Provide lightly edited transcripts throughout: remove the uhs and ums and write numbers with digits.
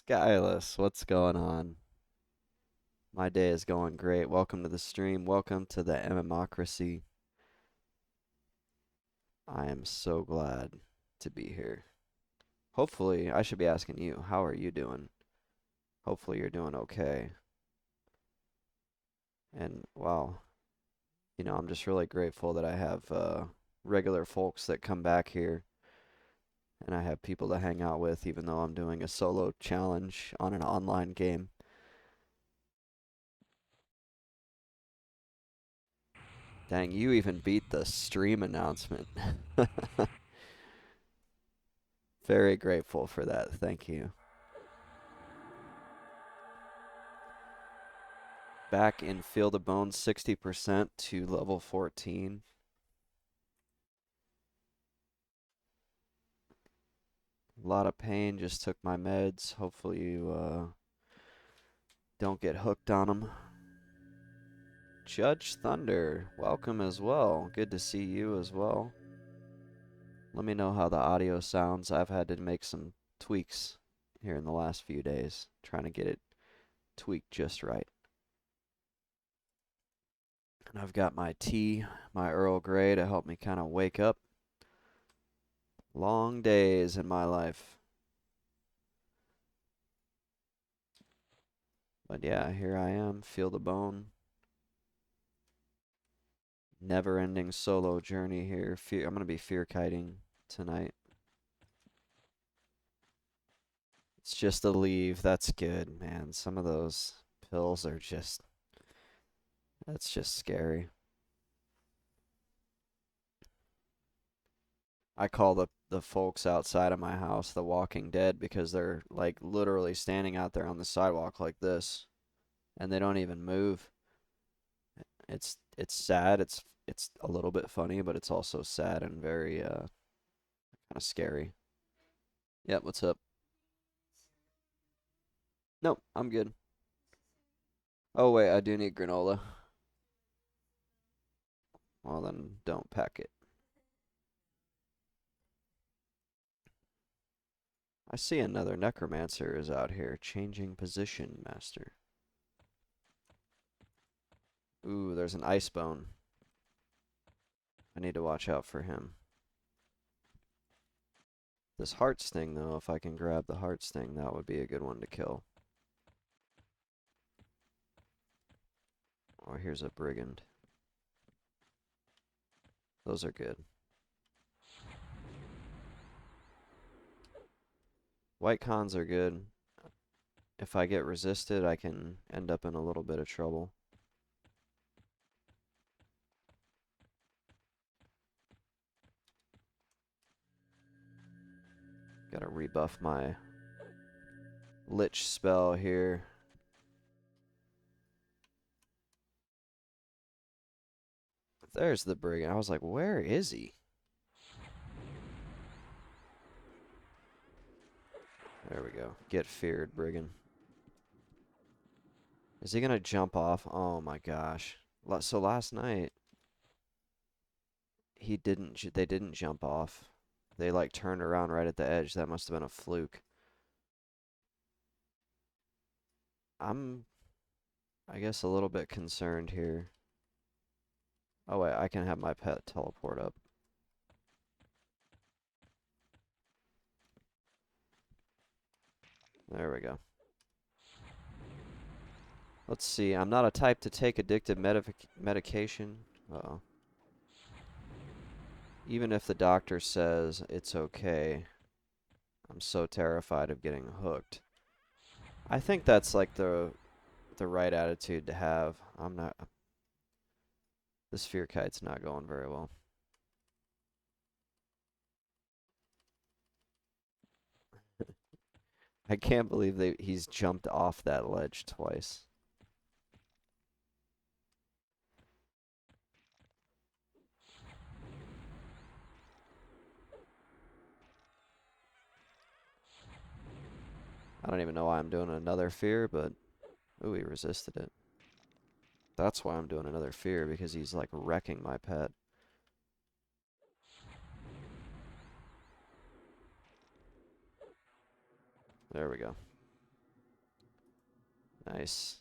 Skyless, what's going on? My day is going great. Welcome to the stream. Welcome to the MMocracy. I am so glad to be here. Hopefully, I should be asking you, how are you doing? Hopefully, you're doing okay. And wow, I'm just really grateful that I have regular folks that come back here and I have people to hang out with, even though I'm doing a solo challenge on an online game. Dang, you even beat the stream announcement. Very grateful for that. Thank you. Back in Field of Bones 60% to level 14. A lot of pain, just took my meds. Hopefully you don't get hooked on them. Judge Thunder, welcome as well. Good to see you as well. Let me know how the audio sounds. I've had to make some tweaks here in the last few days, trying to get it tweaked just right. And I've got my tea, my Earl Grey to help me kind of wake up. Long days in my life. But yeah, here I am, Feel the Bone. Never-ending solo journey here. I'm going to be fear kiting tonight. It's just a leave. That's good, man. Some of those pills are just, that's just scary. I call the folks outside of my house the Walking Dead because they're like literally standing out there on the sidewalk like this and they don't even move. It's sad. It's a little bit funny, but it's also sad and very kind of scary. Yep, what's up? Nope, I'm good. Oh wait, I do need granola. Well then, don't pack it. I see another necromancer is out here, changing position, master. Ooh, there's an ice bone. I need to watch out for him. This heart sting, though, if I can grab the heart sting, that would be a good one to kill. Oh, here's a brigand. Those are good. White cons are good. If I get resisted, I can end up in a little bit of trouble. Gotta rebuff my lich spell here. There's the brigand. I was like, where is he? There we go. Get feared, brigand. Is he gonna jump off? Oh my gosh. So last night, they didn't jump off. They like turned around right at the edge. That must have been a fluke. I'm, I guess, a little bit concerned here. Oh wait, I can have my pet teleport up. There we go. Let's see. I'm not a type to take addictive medication. Uh-oh. Even if the doctor says it's okay, I'm so terrified of getting hooked. I think that's like the right attitude to have. I'm not. This fear kite's not going very well. I can't believe he's jumped off that ledge twice. I don't even know why I'm doing another fear, but ooh, he resisted it. That's why I'm doing another fear, because he's like wrecking my pet. There we go. Nice.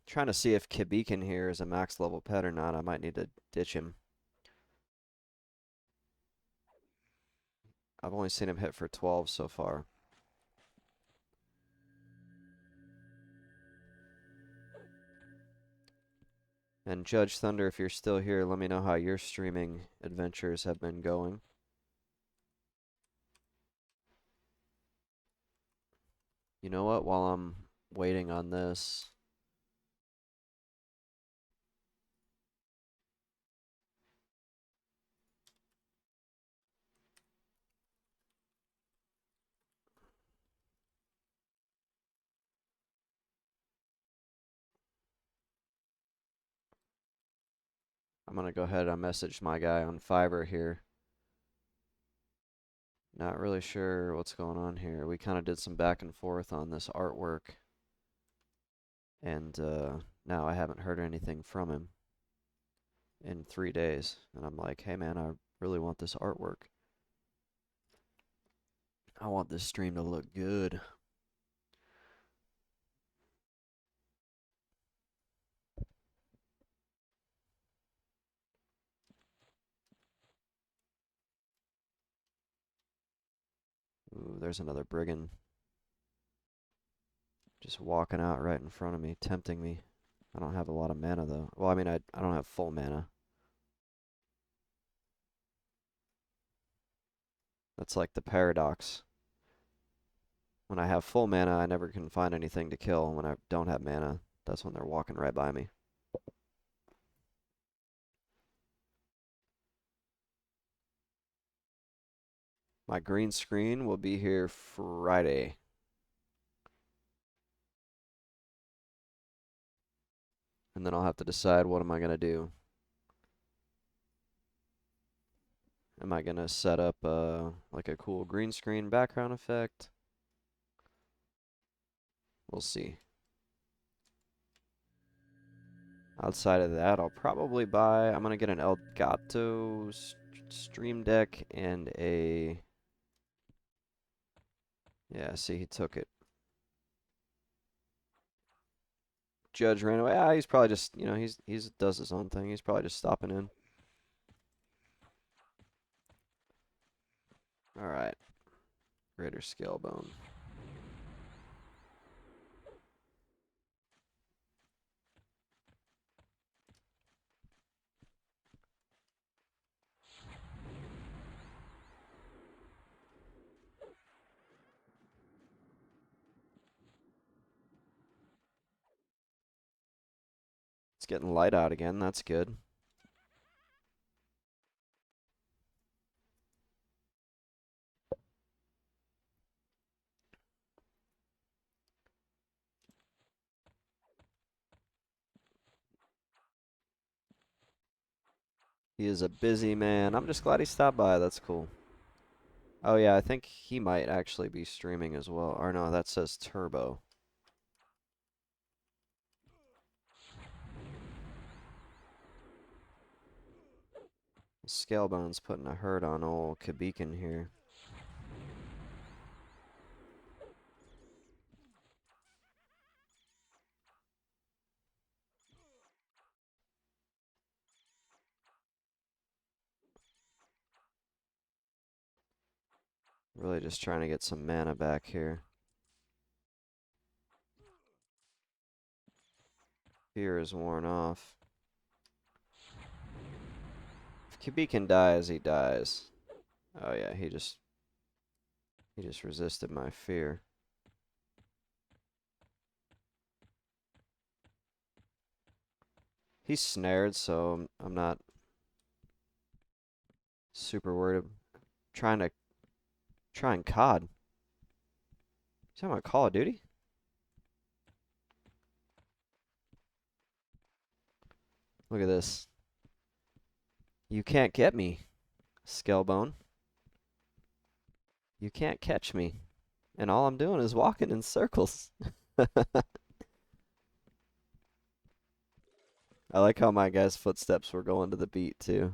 Trying to see if Kibikin here is a max level pet or not. I might need to ditch him. I've only seen him hit for 12 so far. And Judge Thunder, if you're still here, let me know how your streaming adventures have been going. You know what? While I'm waiting on this, I'm going to go ahead and message my guy on Fiverr here. Not really sure what's going on here. We kind of did some back and forth on this artwork. And now I haven't heard anything from him in 3 days. And I'm like, hey man, I really want this artwork. I want this stream to look good. Ooh, there's another brigand. Just walking out right in front of me, tempting me. I don't have a lot of mana though. Well, I mean, I don't have full mana. That's like the paradox. When I have full mana, I never can find anything to kill. When I don't have mana, that's when they're walking right by me. My green screen will be here Friday. And then I'll have to decide what am I going to do. Am I going to set up like a cool green screen background effect? We'll see. Outside of that, I'll probably buy, I'm going to get an Elgato Stream Deck and a, yeah, see, he took it. Judge ran away. Ah, he's probably just, you know, he's does his own thing. He's probably just stopping in. All right. Greater scale bone. It's getting light out again. That's good. He is a busy man. I'm just glad he stopped by. That's cool. Oh, yeah, I think he might actually be streaming as well. Or no, that says Turbo. Scalebone's putting a hurt on old Kabikin here. Really just trying to get some mana back here. Fear is worn off. If Kabikin dies, he dies. Oh yeah, he just resisted my fear. He's snared, so I'm not super worried. Trying to try and COD. You talking about Call of Duty? Look at this. You can't get me, Scalebone. You can't catch me. And all I'm doing is walking in circles. I like how my guy's footsteps were going to the beat, too.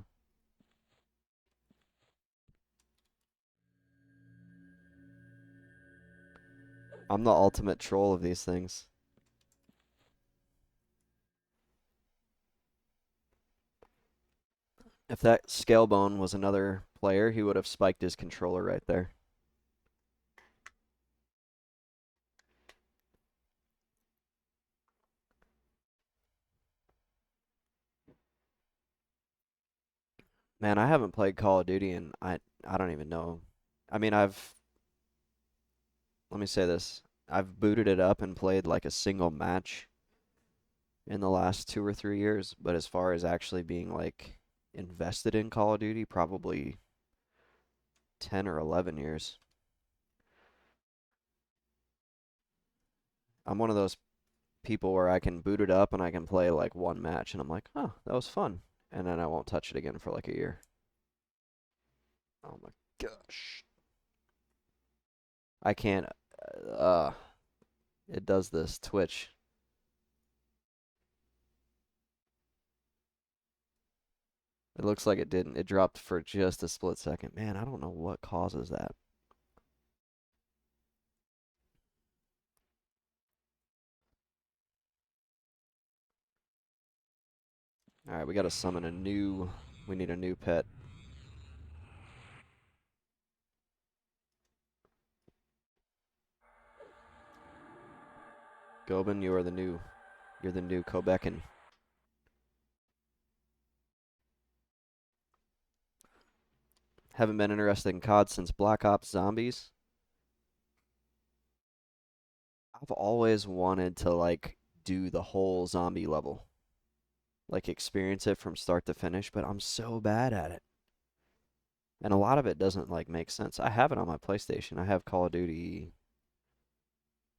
I'm the ultimate troll of these things. If that Scalebone was another player, he would have spiked his controller right there. Man, I haven't played Call of Duty and I don't even know. I mean, let me say this. I've booted it up and played like a single match in the last 2 or 3 years, but as far as actually being like invested in Call of Duty, probably 10 or 11 years. I'm one of those people where I can boot it up and I can play like one match and I'm like, oh, that was fun. And then I won't touch it again for like a year. Oh my gosh. I can't, it does this Twitch. It looks like it didn't. It dropped for just a split second. Man, I don't know what causes that. All right, we got to summon a new, we need a new pet. Gobin, you're the new Kobekin. Haven't been interested in COD since Black Ops Zombies. I've always wanted to like do the whole zombie level, like experience it from start to finish, but I'm so bad at it. And a lot of it doesn't like make sense. I have it on my PlayStation. I have Call of Duty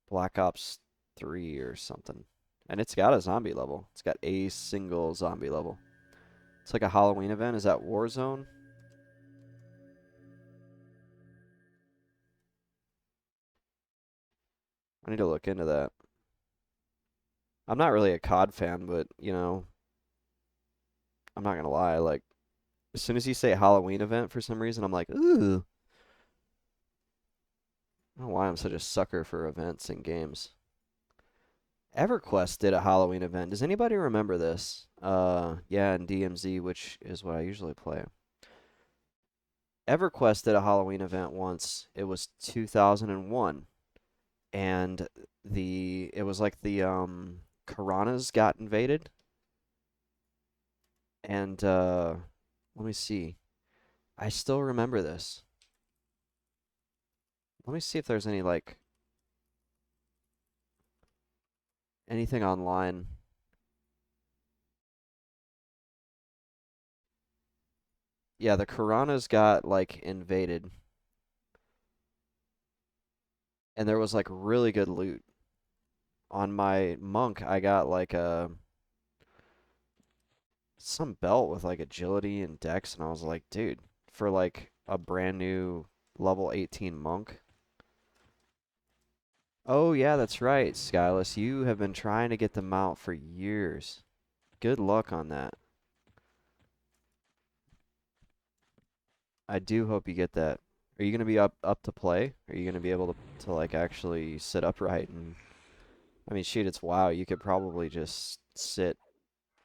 Black Ops 3 or something. And it's got a zombie level. It's got a single zombie level. It's like a Halloween event. Is that Warzone? I need to look into that. I'm not really a COD fan, but I'm not gonna lie. Like, as soon as you say Halloween event for some reason, I'm like, ooh. I don't know why I'm such a sucker for events and games. EverQuest did a Halloween event. Does anybody remember this? Yeah, in DMZ, which is what I usually play. EverQuest did a Halloween event once. It was 2001, and it was like the Piranhas got invaded, and let me see. I still remember this. Let me see if there's any like anything online. Yeah, the Piranhas got like invaded, and there was like really good loot. On my monk, I got like some belt with like agility and dex, and I was like, dude, for like a brand new level 18 monk. Oh yeah, that's right, Skyless. You have been trying to get the mount for years. Good luck on that. I do hope you get that. Are you gonna be up to play? Are you gonna be able to like actually sit upright and I mean shoot, it's WoW. You could probably just sit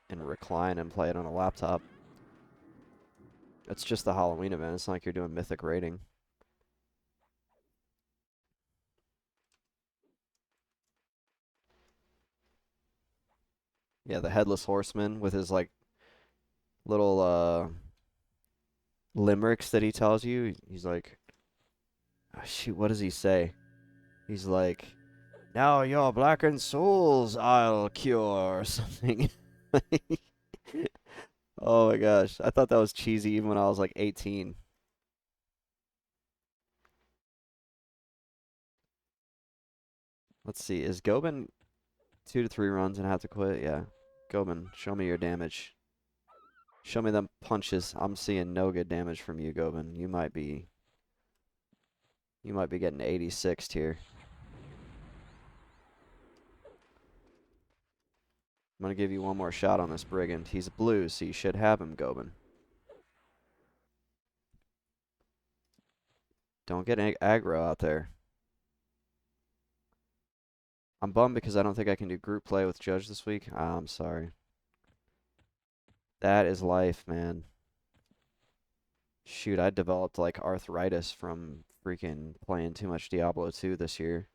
and recline and play it on a laptop. It's just the Halloween event. It's not like you're doing mythic raiding. Yeah, the headless horseman with his like little limericks that he tells you. He's like, oh, shoot, what does he say? He's like, now your blackened souls I'll cure or something. Oh my gosh, I thought that was cheesy even when I was like 18. Let's see, is Gobin 2 to 3 runs and have to quit? Yeah. Gobin, show me your damage. Show me them punches. I'm seeing no good damage from you, Gobin. You might be getting 86 here. I'm gonna give you one more shot on this brigand. He's blue, so you should have him, Gobin. Don't get aggro out there. I'm bummed because I don't think I can do group play with Judge this week. I'm sorry. That is life, man. Shoot, I developed like arthritis from freaking playing too much Diablo 2 this year,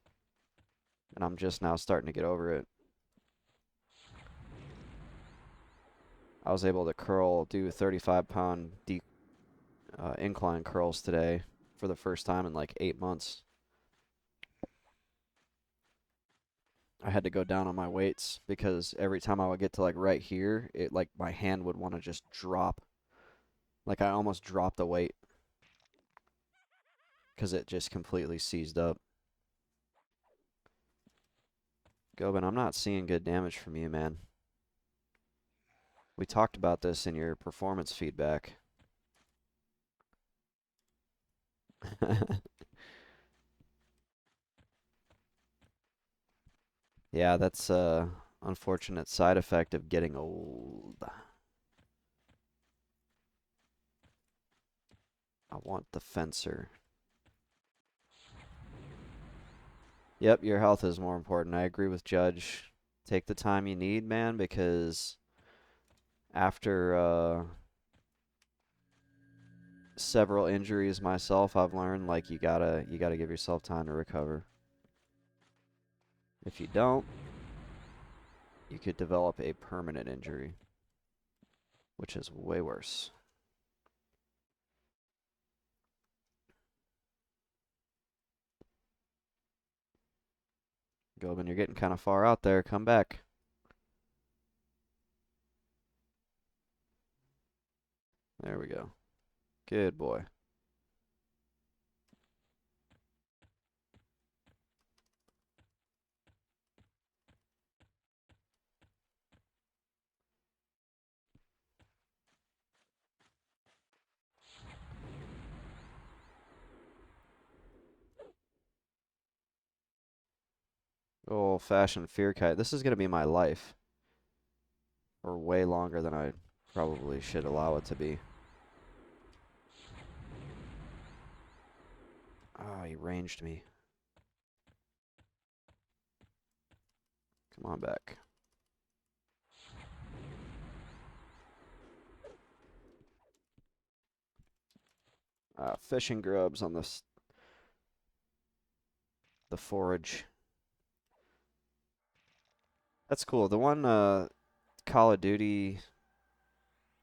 and I'm just now starting to get over it. I was able to do 35-pound incline curls today for the first time in like 8 months. I had to go down on my weights because every time I would get to like right here, it like my hand would want to just drop. Like I almost dropped the weight because it just completely seized up. Gobin, I'm not seeing good damage from you, man. We talked about this in your performance feedback. Yeah, that's a unfortunate side effect of getting old. I want the fencer. Yep, your health is more important. I agree with Judge. Take the time you need, man, because after several injuries myself, I've learned like you gotta give yourself time to recover. If you don't, you could develop a permanent injury, which is way worse. Gobin, you're getting kind of far out there. Come back. There we go. Good boy. Old-fashioned fear kite. This is going to be my life. Or way longer than I probably should allow it to be. Oh, he ranged me. Come on back. Fishing grubs on the forage. That's cool. The one Call of Duty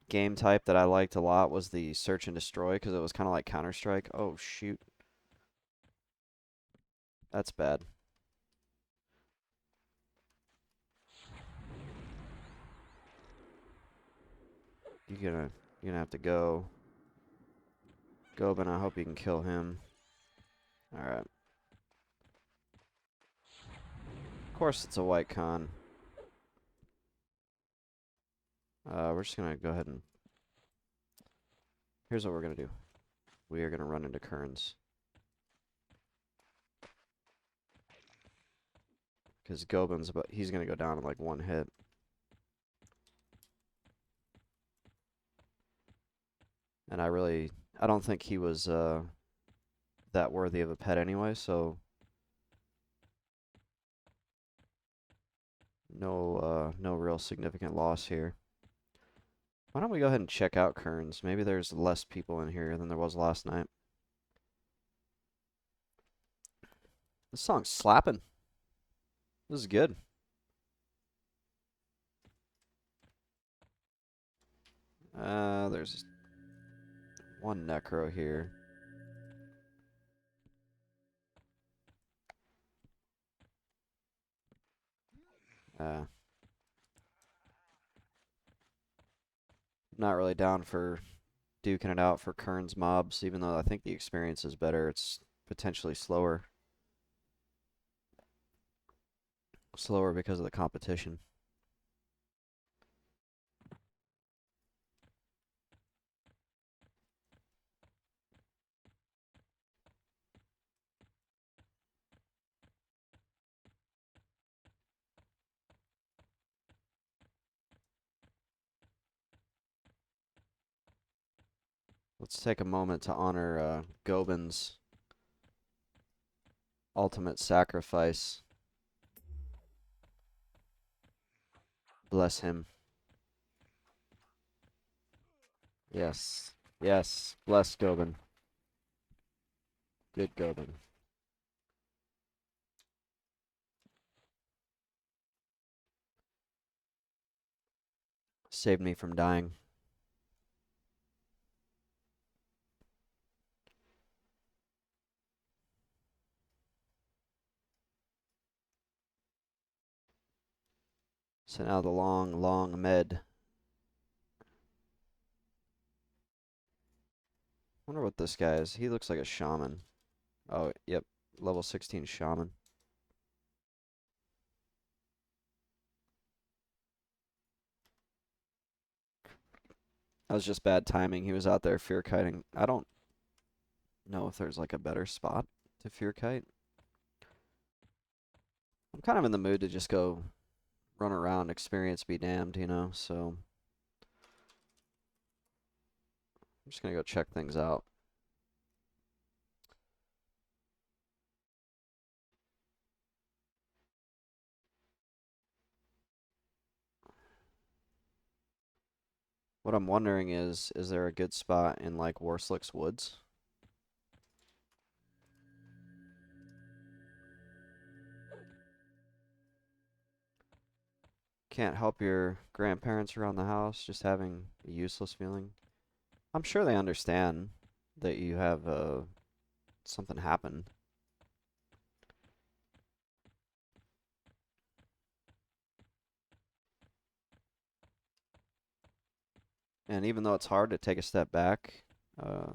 game type that I liked a lot was the search and destroy because it was kind of like Counter-Strike. Oh, shoot. That's bad. You're gonna have to go. Gobin, I hope you can kill him. Alright. Of course it's a white con. We're just gonna go ahead and... Here's what we're gonna do. We are gonna run into Kerns. Because he's gonna go down in like one hit. And I don't think he was that worthy of a pet anyway, so no real significant loss here. Why don't we go ahead and check out Kerns? Maybe there's less people in here than there was last night. This song's slapping. This is good. There's one Necro here. Not really down for duking it out for Kern's mobs, even though I think the experience is better. It's potentially slower. Slower because of the competition. Let's take a moment to honor Gobin's ultimate sacrifice. Bless him. Yes. Yes. Bless Gobin. Good Gobin. Saved me from dying. So now the long, long med. Wonder what this guy is. He looks like a shaman. Oh, yep. Level 16 shaman. That was just bad timing. He was out there fear kiting. I don't know if there's like a better spot to fear kite. I'm kind of in the mood to just go run around, experience be damned, you know, so I'm just gonna go check things out. What I'm wondering is there a good spot in like Warsliks Woods? Can't help your grandparents around the house, just having a useless feeling. I'm sure they understand that you have something happen. And even though it's hard to take a step back, uh,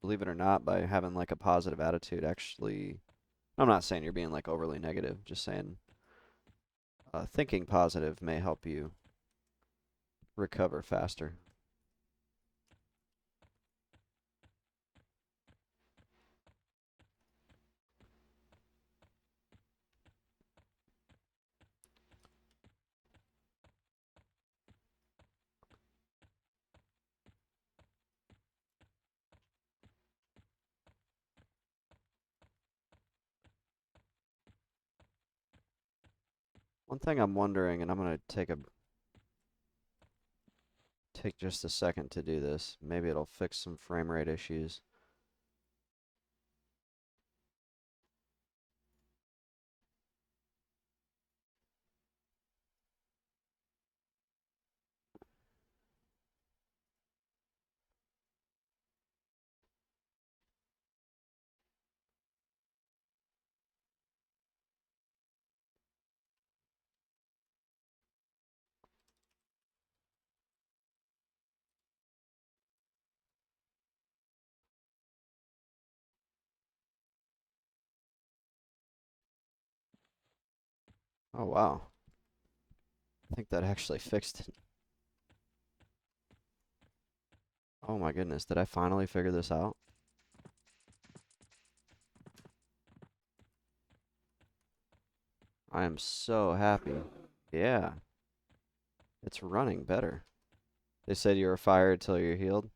believe it or not, by having like a positive attitude, actually, I'm not saying you're being like overly negative, just saying thinking positive may help you recover faster. One thing I'm wondering, and I'm gonna take just a second to do this. Maybe it'll fix some frame rate issues. Oh wow. I think that actually fixed it. Oh my goodness, did I finally figure this out? I am so happy. Yeah, it's running better. They said you were fired till you're healed.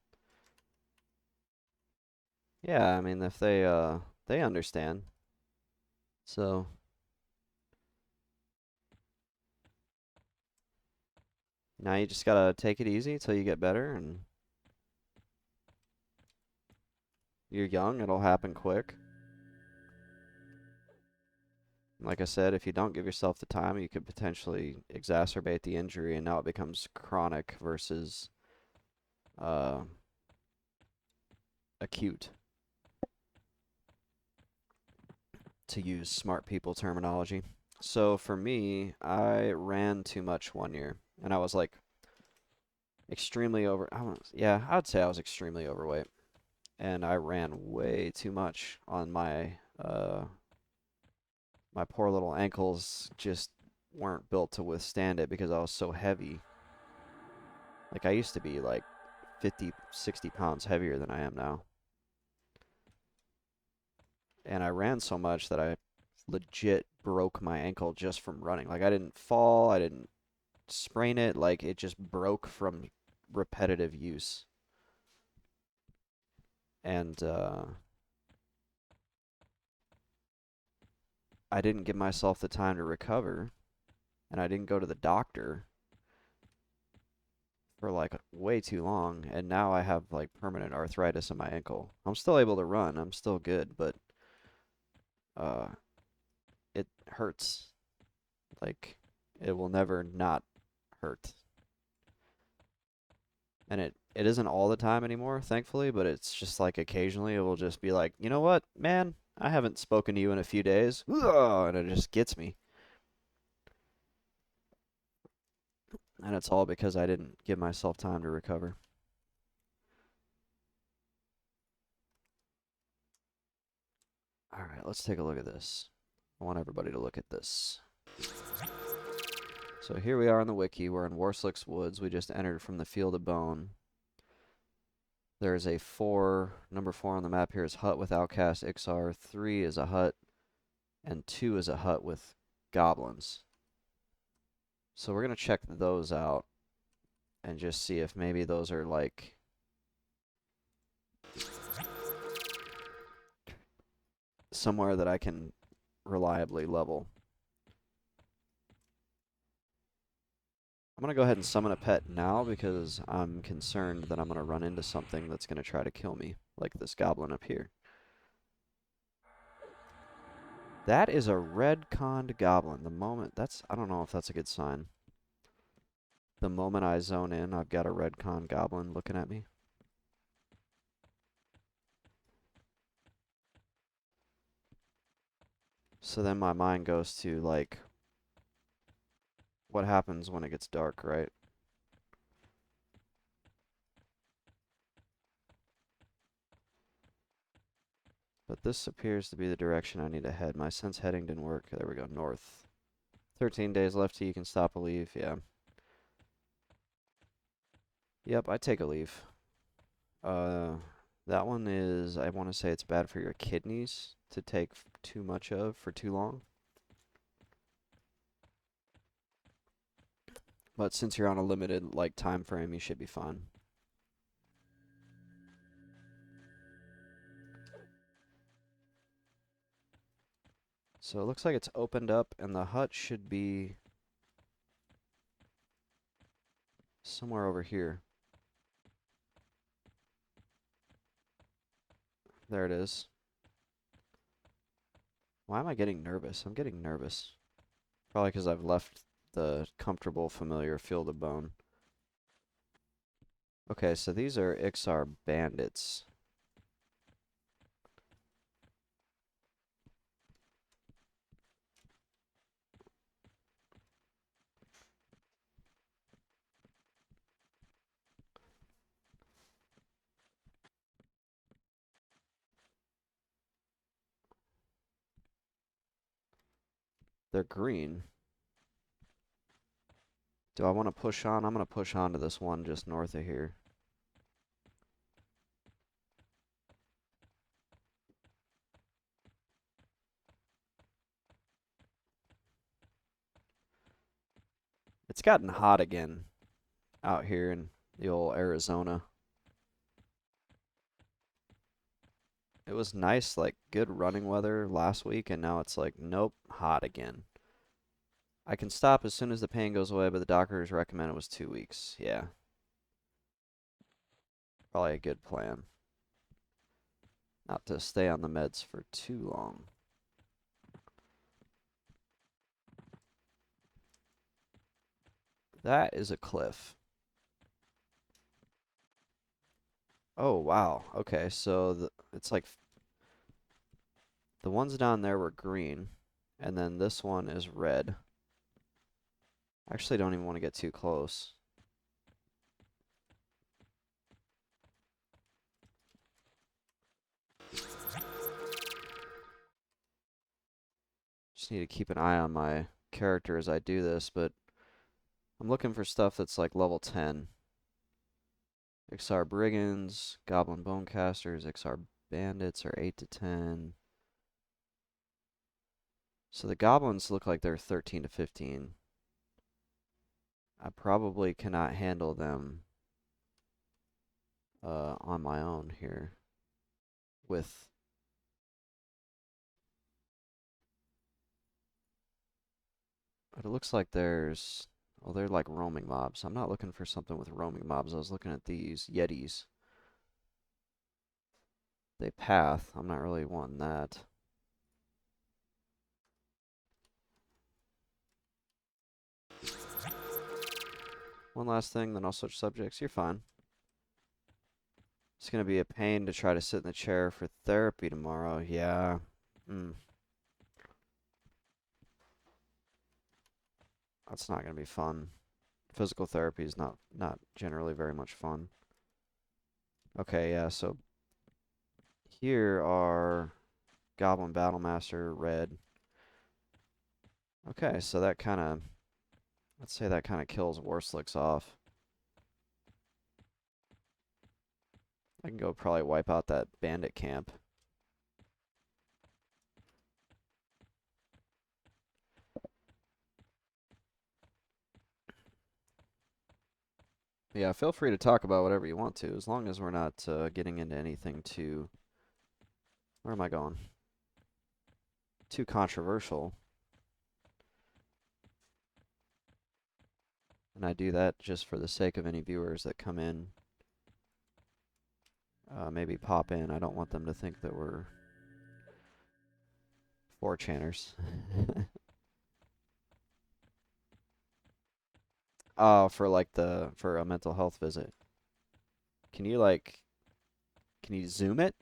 Yeah, I mean if they understand. So now you just gotta take it easy till you get better, and you're young, it'll happen quick. Like I said, if you don't give yourself the time, you could potentially exacerbate the injury, and now it becomes chronic versus uh, acute, to use smart people terminology. So for me, I ran too much one year, and I was like extremely over. Yeah, I would say I was extremely overweight, and I ran way too much on my poor little ankles just weren't built to withstand it because I was so heavy. Like I used to be like 50, 60 pounds heavier than I am now. And I ran so much that I legit broke my ankle just from running. Like I didn't fall, I didn't sprain it, like it just broke from repetitive use. And I didn't give myself the time to recover, and I didn't go to the doctor. for like way too long, and now I have like permanent arthritis in my ankle. I'm still able to run. I'm still good, but uh it hurts. Like it will never not hurt. And it isn't all the time anymore, thankfully, but it's just like occasionally it will just be like, "You know what, man? I haven't spoken to you in a few days." And it just gets me. And it's all because I didn't give myself time to recover. All right, let's take a look at this. I want everybody to look at this. So here we are in the wiki. We're in Warsliks Woods. We just entered from the Field of Bone. There's a number 4 on the map here is hut with outcast Iksar. 3 is a hut, and 2 is a hut with goblins. So we're going to check those out and just see if maybe those are like somewhere that I can reliably level. I'm going to go ahead and summon a pet now because I'm concerned that I'm going to run into something that's going to try to kill me, like this goblin up here. That is a red-conned goblin. I don't know if that's a good sign. The moment I zone in, I've got a red-conned goblin looking at me. So then my mind goes to, like, what happens when it gets dark, right? But this appears to be the direction I need to head. My sense heading didn't work. There we go, north. 13 days left till you can stop a leave, yeah. Yep, I take a leave. That one is, I want to say it's bad for your kidneys to take too much of for too long. But since you're on a limited, like, time frame, you should be fine. So it looks like it's opened up, and the hut should be somewhere over here. There it is. Why am I getting nervous? I'm getting nervous. Probably because I've left the comfortable, familiar Field of Bone. Okay, so these are Iksar bandits. They're green. Do I want to push on? I'm going to push on to this one just north of here. It's gotten hot again out here in the old Arizona. It was nice, like good running weather last week, and now it's like, nope, hot again. I can stop as soon as the pain goes away, but the doctors recommend it was 2 weeks. Yeah. Probably a good plan. Not to stay on the meds for too long. That is a cliff. Oh, wow. Okay, so it's like the ones down there were green, and then this one is red. I actually don't even want to get too close. Just need to keep an eye on my character as I do this, but I'm looking for stuff that's like level 10. Iksar Brigands, Goblin Bonecasters, Iksar Bandits are 8 to 10. So the goblins look like they're 13 to 15. I probably cannot handle them on my own here with but it looks like there's Well, they're like roaming mobs. I'm not looking for something with roaming mobs. I was looking at these Yetis. They path. I'm not really wanting that. One last thing, then I'll switch subjects. You're fine. It's gonna be a pain to try to sit in the chair for therapy tomorrow. Yeah. That's not gonna be fun. Physical therapy is not generally very much fun. Okay, yeah, so here are Goblin Battlemaster, red. Okay, so that kind of, let's say that kind of kills Warsliks off. I can go probably wipe out that bandit camp. Yeah, feel free to talk about whatever you want to, as long as we're not getting into anything too... Where am I going? Too controversial. And I do that just for the sake of any viewers that come in. Maybe pop in. I don't want them to think that we're 4chaners. Oh, for like for a mental health visit. Can you like, can you zoom it?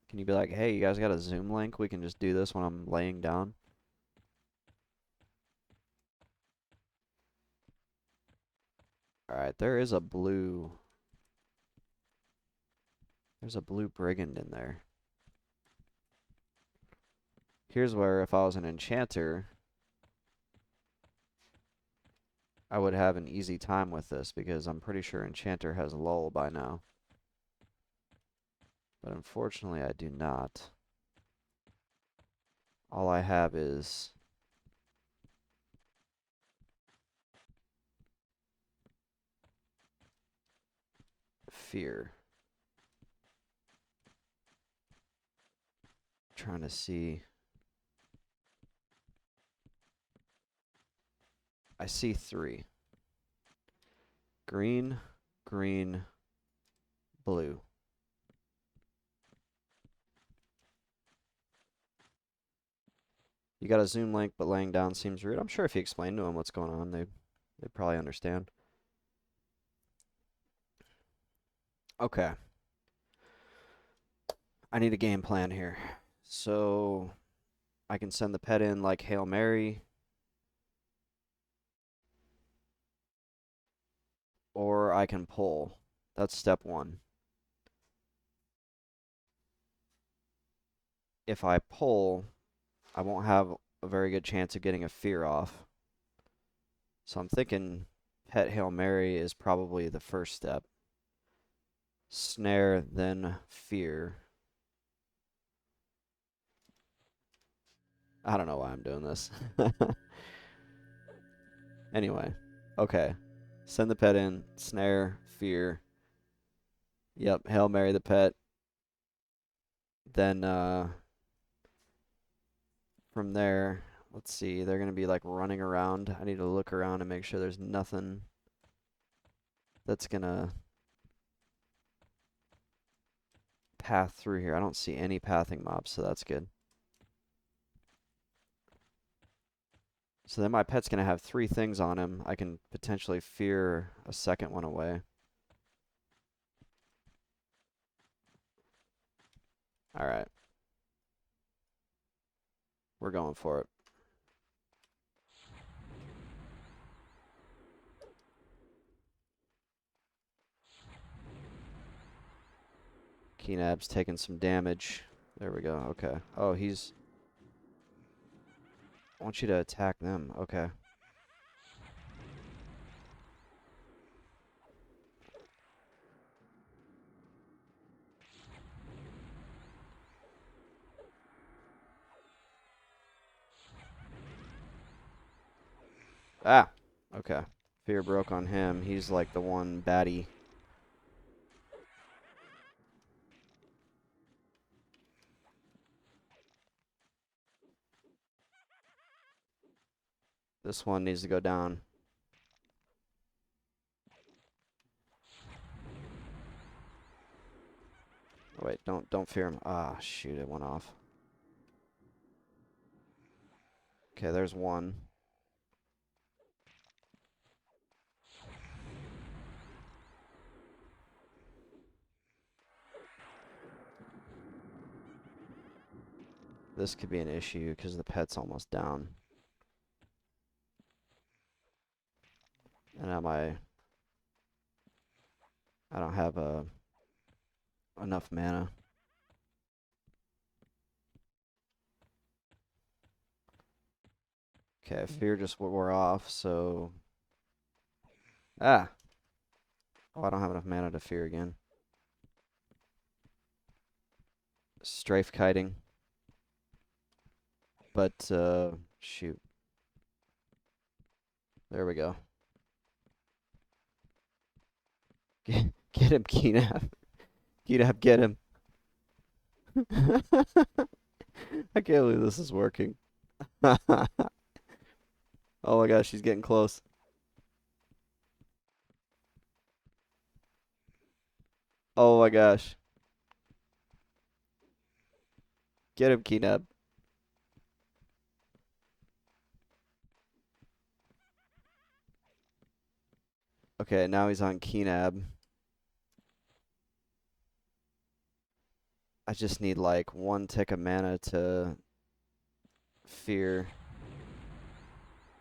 Can you be like, hey, you guys got a Zoom link? We can just do this when I'm laying down. Alright, there's a blue brigand in there. Here's where if I was an enchanter, I would have an easy time with this because I'm pretty sure enchanter has lull by now. But unfortunately I do not. All I have is fear. Trying to see. I see 3. Green, green, blue. You got a Zoom link, but laying down seems rude. I'm sure if you explain to them what's going on, they'd probably understand. Okay. I need a game plan here. So I can send the pet in like Hail Mary, or I can pull. That's step 1. If I pull, I won't have a very good chance of getting a fear off. So I'm thinking pet Hail Mary is probably the first step. Snare, then fear. I don't know why I'm doing this. Anyway, okay. Send the pet in, snare, fear. Yep, Hail Mary the pet. Then from there, let's see, they're going to be like running around. I need to look around and make sure there's nothing that's going to path through here. I don't see any pathing mobs, so that's good. So then my pet's going to have 3 things on him. I can potentially fear a second one away. Alright. We're going for it. Keenab's taking some damage. There we go. Okay. Oh, he's... I want you to attack them. Okay. Ah! Okay. Fear broke on him. He's like the one baddie. This one needs to go down. Don't fear him. Ah, shoot, it went off. Okay, there's one. This could be an issue because the pet's almost down. And I don't have enough mana. Okay, fear just wore off, so ah. Oh, I don't have enough mana to fear again. Strafe kiting. But shoot. There we go. Get him, Keenap. Keenap, get him. I can't believe this is working. Oh my gosh, she's getting close. Oh my gosh. Get him, Keenab. Okay, now he's on Keenab. I just need like one tick of mana to fear.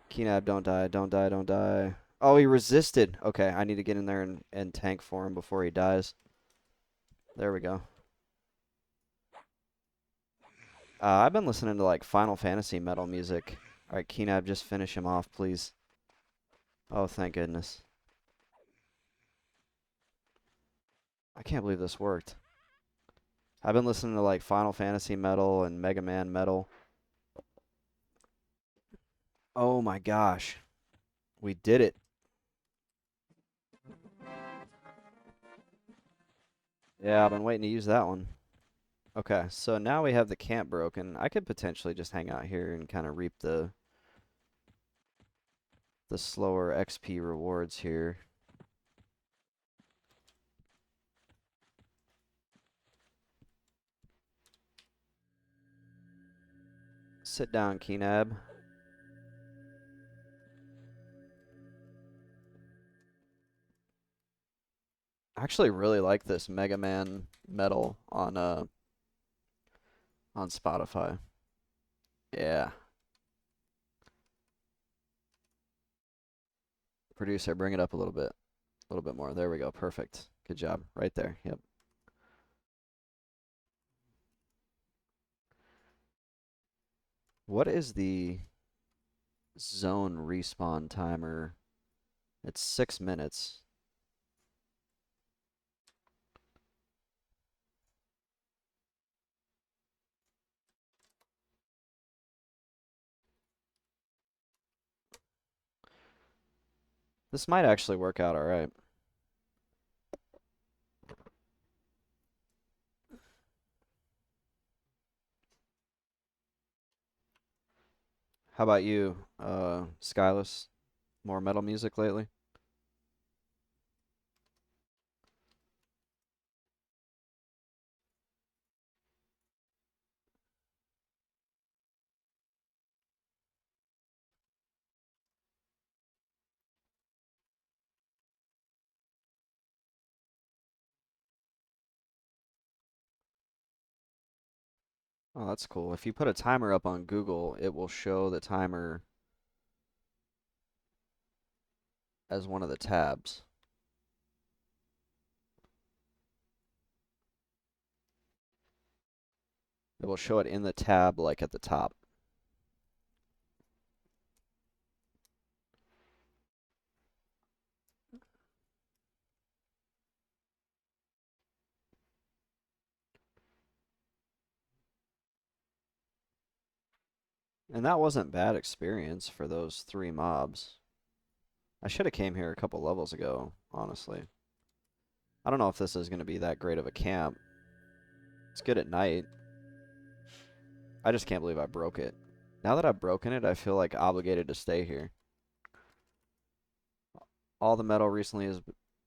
Keenab, don't die, don't die, don't die. Oh, he resisted. Okay, I need to get in there and tank for him before he dies. There we go. I've been listening to like Final Fantasy metal music. Alright, Keenab, just finish him off, please. Oh, thank goodness. I can't believe this worked. I've been listening to like Final Fantasy metal and Mega Man metal. Oh my gosh. We did it. Yeah, I've been waiting to use that one. Okay, so now we have the camp broken. I could potentially just hang out here and kind of reap the slower XP rewards here. Sit down, Keenab. I actually really like this Mega Man metal on Spotify. Yeah. Producer, bring it up a little bit. A little bit more. There we go. Perfect. Good job. Right there. Yep. What is the zone respawn timer? It's 6 minutes. This might actually work out all right. How about you, Skyless? More metal music lately? Oh, that's cool. If you put a timer up on Google, it will show the timer as one of the tabs. It will show it in the tab, like at the top. And that wasn't bad experience for those 3 mobs. I should have came here a couple levels ago, honestly. I don't know if this is going to be that great of a camp. It's good at night. I just can't believe I broke it. Now that I've broken it, I feel like obligated to stay here. All the metal recently has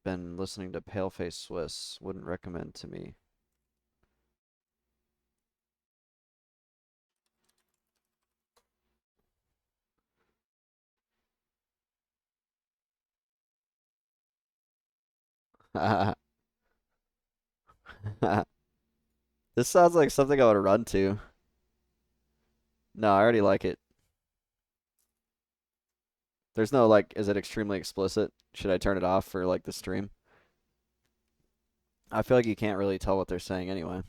been listening to Paleface Swiss. Wouldn't recommend to me. This sounds like something I would run to. No, I already like it. There's no like, is it extremely explicit? Should I turn it off for like the stream? I feel like you can't really tell what they're saying anyway.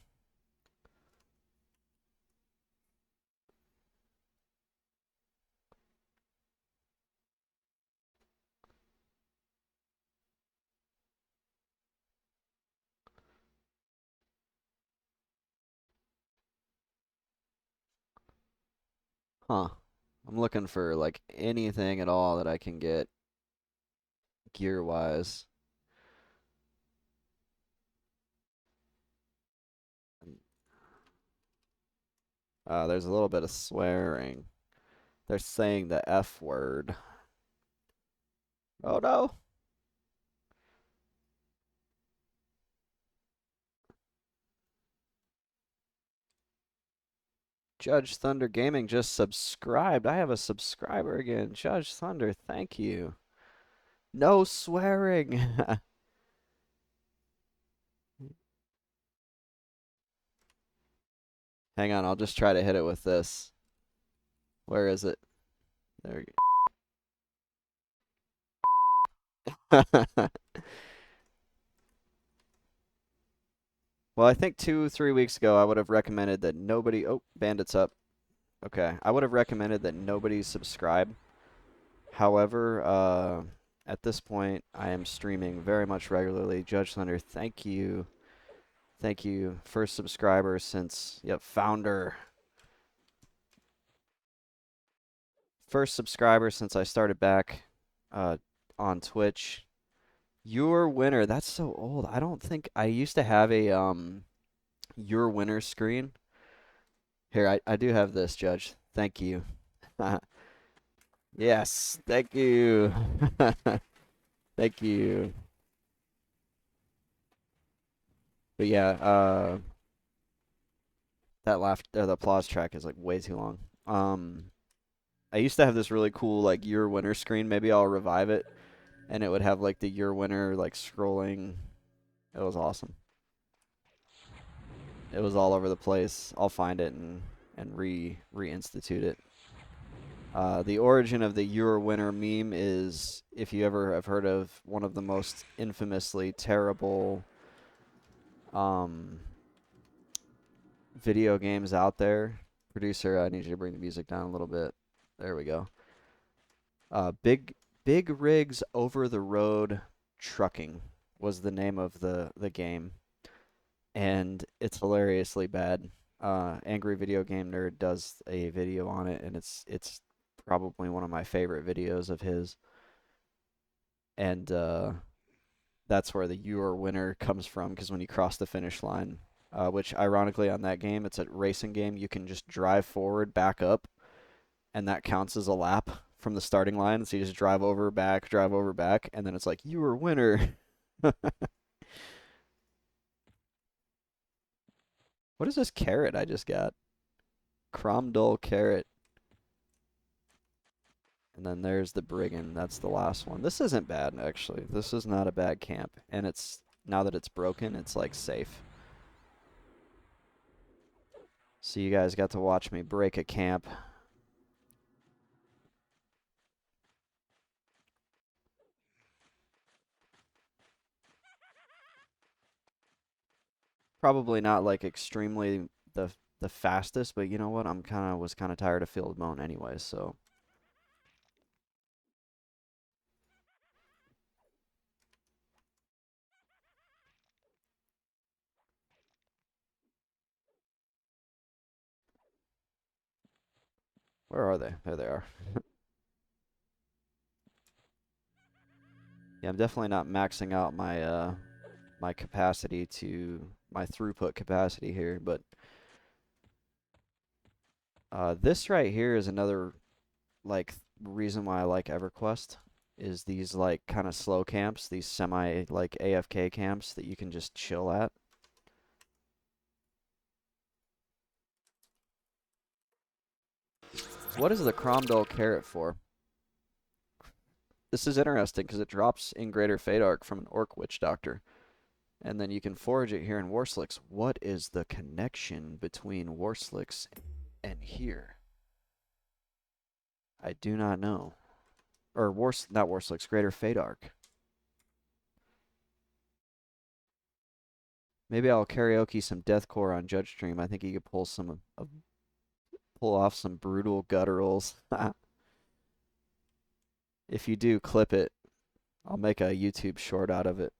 Huh. I'm looking for like anything at all that I can get gear wise. There's a little bit of swearing. They're saying the F word. Oh no. Judge Thunder Gaming just subscribed. I have a subscriber again. Judge Thunder, thank you. No swearing. Hang on, I'll just try to hit it with this. Where is it? There we go. Well, I think 3 weeks ago I would have recommended that nobody. Oh, bandits up. Okay, I would have recommended that nobody subscribe. However, at this point, I am streaming very much regularly. Judge Thunder, thank you. Thank you. First subscriber since, yep, founder. First subscriber since I started back uh, on Twitch. Your winner, that's so old. I don't think I used to have a your winner screen. Here, I do have this, Judge. Thank you. Yes, thank you. Thank you. But yeah, that laugh or the applause track is like way too long. I used to have this really cool like your winner screen. Maybe I'll revive it, and it would have like the your winner like scrolling. It was awesome. It was all over the place. I'll find it and reinstitute it. The origin of the your winner meme is if you ever have heard of one of the most infamously terrible um, video games out there. Producer, I need you to bring the music down a little bit. There we go. Big Rigs Over the Road Trucking was the name of the game, and it's hilariously bad. Angry Video Game Nerd does a video on it, and it's probably one of my favorite videos of his. And that's where the "your winner" comes from, because when you cross the finish line, which ironically on that game, it's a racing game, you can just drive forward, back up, and that counts as a lap from the starting line. So you just drive over, back, and then it's like "you were winner." What is this carrot I just got? Cromdol carrot. And then there's the brigand. That's the last one. This isn't bad, actually. This is not a bad camp. And it's, now that it's broken, it's like safe. So you guys got to watch me break a camp. Probably not like extremely the fastest, but you know what? Was kind of tired of field mode anyways, so where are they? There they are. Yeah, I'm definitely not maxing out my capacity to my throughput capacity here, but this right here is another like reason why I like EverQuest is these like kind of slow camps, these semi like AFK camps that you can just chill at. What is the Cromdol carrot for? This is interesting because it drops in Greater Fate Arc from an Orc Witch Doctor. And then you can forage it here in Warsliks. What is the connection between Warsliks and here? I do not know. Or not Warsliks, Greater Fadark. Maybe I'll karaoke some deathcore on Judge Stream. I think he could pull off some brutal gutturals. If you do, clip it. I'll make a YouTube short out of it.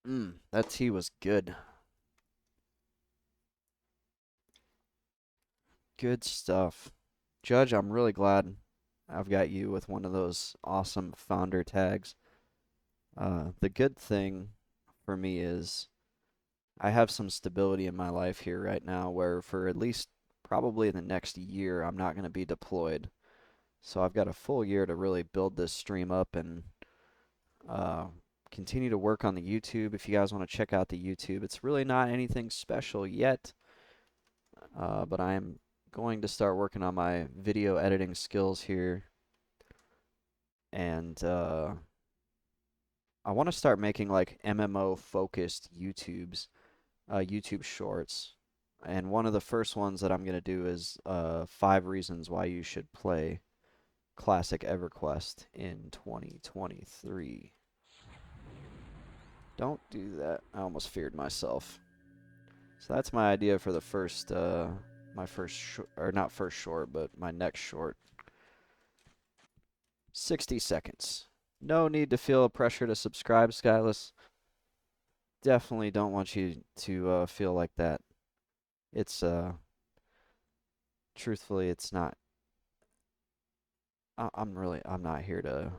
That tea was good. Good stuff. Judge, I'm really glad I've got you with one of those awesome founder tags. The good thing for me is I have some stability in my life here right now where for at least probably the next year I'm not going to be deployed. So I've got a full year to really build this stream up and uh, continue to work on the YouTube. If you guys want to check out the YouTube, it's really not anything special yet, but I am going to start working on my video editing skills here. And I want to start making like MMO focused YouTube shorts. And one of the first ones that I'm going to do is 5 reasons why you should play Classic EverQuest in 2023. Don't do that. I almost feared myself. So that's my idea for the first, my first, or not first short, but my next short. 60 seconds. No need to feel a pressure to subscribe, Skyless. Definitely don't want you to feel like that. It's, truthfully, it's not. I'm not here to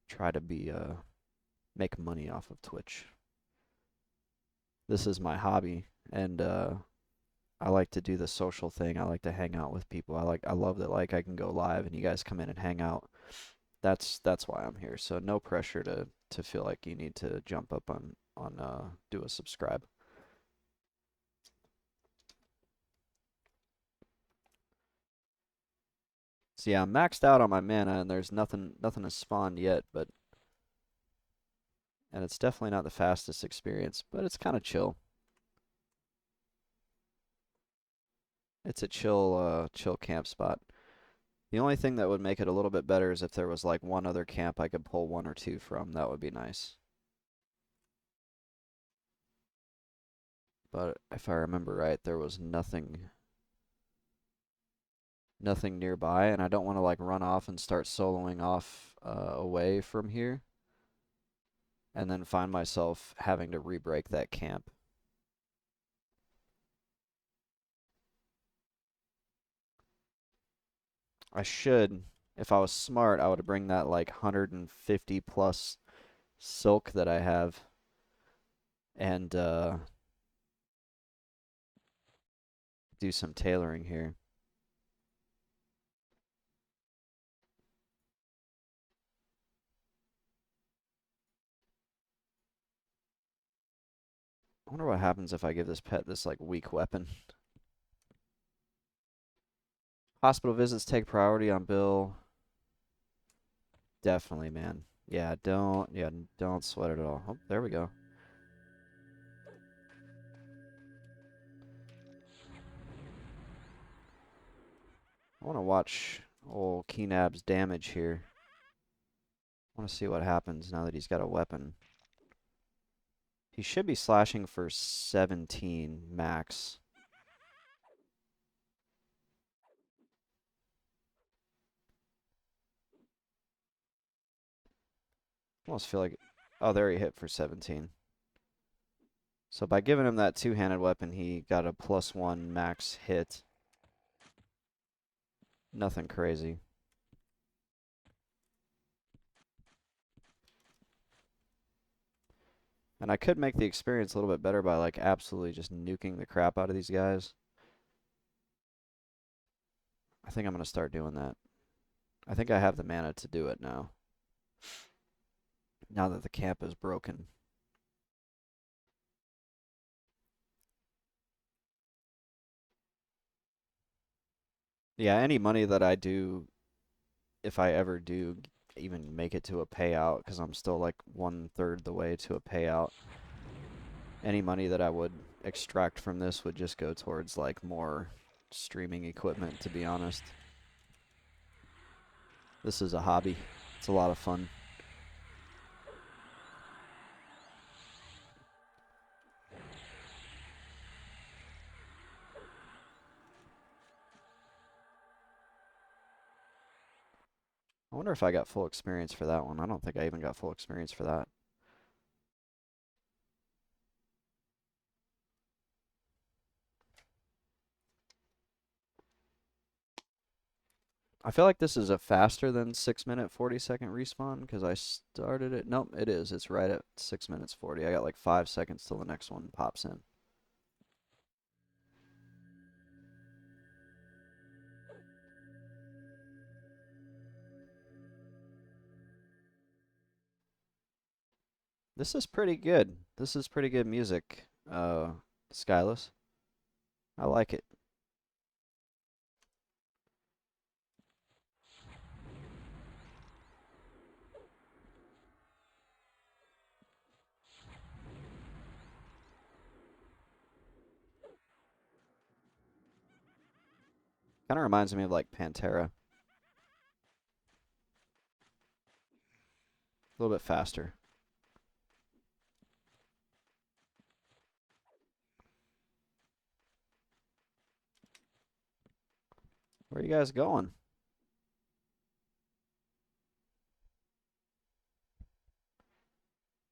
try to make money off of Twitch. This is my hobby, and I like to do the social thing. I like to hang out with people. I love that like I can go live and you guys come in and hang out. That's why I'm here. So no pressure to feel like you need to jump up on do a subscribe. So yeah, I'm maxed out on my mana and there's nothing has spawned yet, and it's definitely not the fastest experience, but it's kind of chill. It's a chill camp spot. The only thing that would make it a little bit better is if there was like one other camp I could pull 1 or 2 from. That would be nice. But if I remember right, there was nothing nearby, and I don't want to like run off and start soloing off away from here and then find myself having to re-break that camp. I should, if I was smart, I would bring that like 150 plus silk that I have and do some tailoring here. I wonder what happens if I give this pet this like weak weapon. Hospital visits take priority on Bill. Definitely, man. Yeah, don't sweat it at all. Oh, there we go. I want to watch old Keenab's damage here. I want to see what happens now that he's got a weapon. He should be slashing for 17 max. I almost feel like... Oh, there he hit for 17. So by giving him that two-handed weapon, he got a +1 max hit. Nothing crazy. And I could make the experience a little bit better by like absolutely just nuking the crap out of these guys. I think I'm going to start doing that. I think I have the mana to do it now. Now that the camp is broken. Yeah, any money that I do, if I ever do even make it to a payout because I'm still like 1/3 the way to a payout. Any money that I would extract from this would just go towards like more streaming equipment, to be honest. This is a hobby. It's a lot of fun. I wonder if I got full experience for that one. I don't think I even got full experience for that. I feel like this is a faster than 6 minute 40 second respawn because I started it. Nope, it is. It's right at 6 minutes 40. I got like 5 seconds till the next one pops in. This is pretty good. This is pretty good music, Skyless. I like it. Kind of reminds me of like Pantera. A little bit faster. Where are you guys going?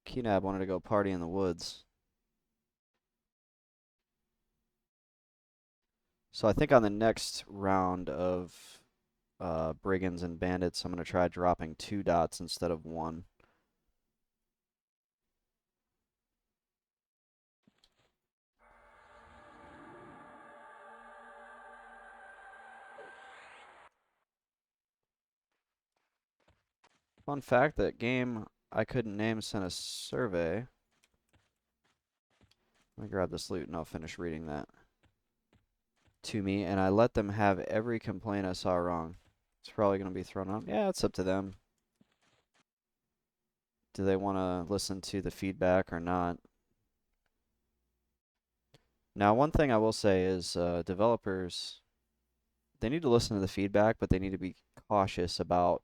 Keenab wanted to go party in the woods. So I think on the next round of brigands and bandits, I'm going to try dropping 2 dots instead of 1. Fun fact, that game I couldn't name sent a survey. Let me grab this loot and I'll finish reading that to me, and I let them have every complaint I saw wrong. It's probably going to be thrown out. Yeah, it's up to them. Do they want to listen to the feedback or not? Now, one thing I will say is developers, they need to listen to the feedback, but they need to be cautious about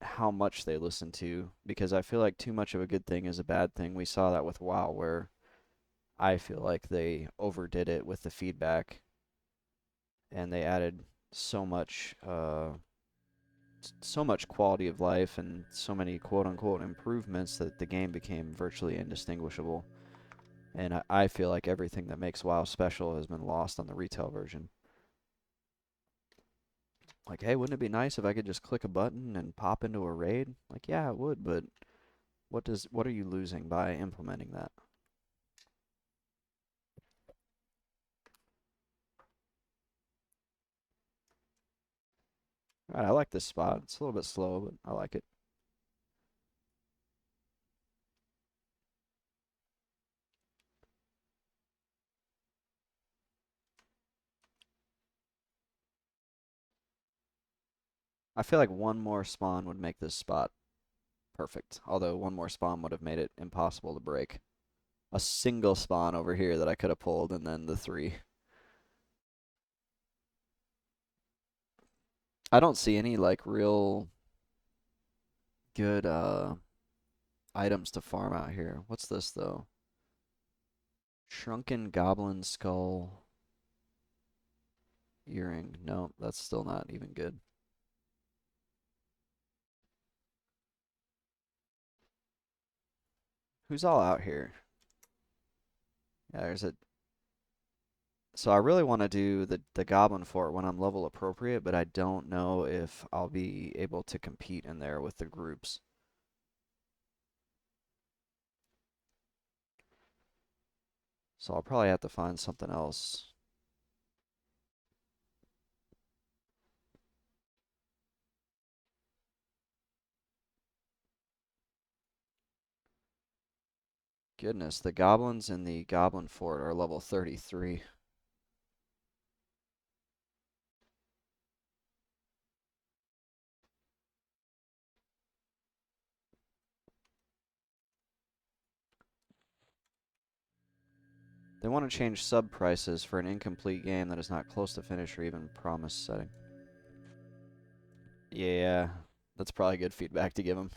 how much they listen to, because I feel like too much of a good thing is a bad thing. We saw that with WoW, where I feel like they overdid it with the feedback, and they added so much quality of life and so many quote unquote improvements that the game became virtually indistinguishable. And I feel like everything that makes WoW special has been lost on the retail version. Like, hey, wouldn't it be nice if I could just click a button and pop into a raid? Like, yeah, it would, but what are you losing by implementing that? Alright, I like this spot. It's a little bit slow, but I like it. I feel like one more spawn would make this spot perfect. Although one more spawn would have made it impossible to break. A single spawn over here that I could have pulled, and then the 3. I don't see any like real good items to farm out here. What's this though? Shrunken goblin skull earring. No, that's still not even good. Who's all out here? Yeah, there's a. So I really want to do the goblin fort when I'm level appropriate, but I don't know if I'll be able to compete in there with the groups. So I'll probably have to find something else. Goodness, the goblins in the goblin fort are level 33. They want to change sub prices for an incomplete game that is not close to finish or even promise setting. Yeah, that's probably good feedback to give them.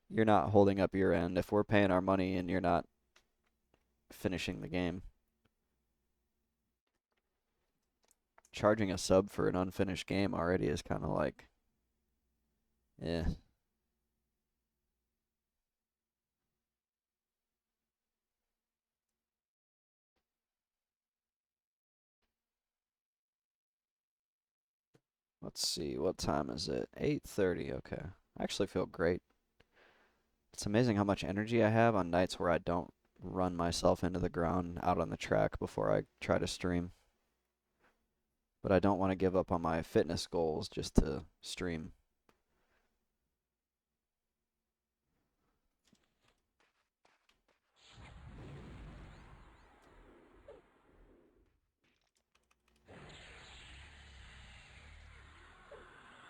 You're not holding up your end if we're paying our money and you're not finishing the game. Charging a sub for an unfinished game already is kind of like, eh. Let's see, what time is it? 8:30, okay. I actually feel great. It's amazing how much energy I have on nights where I don't run myself into the ground out on the track before I try to stream. But I don't want to give up on my fitness goals just to stream.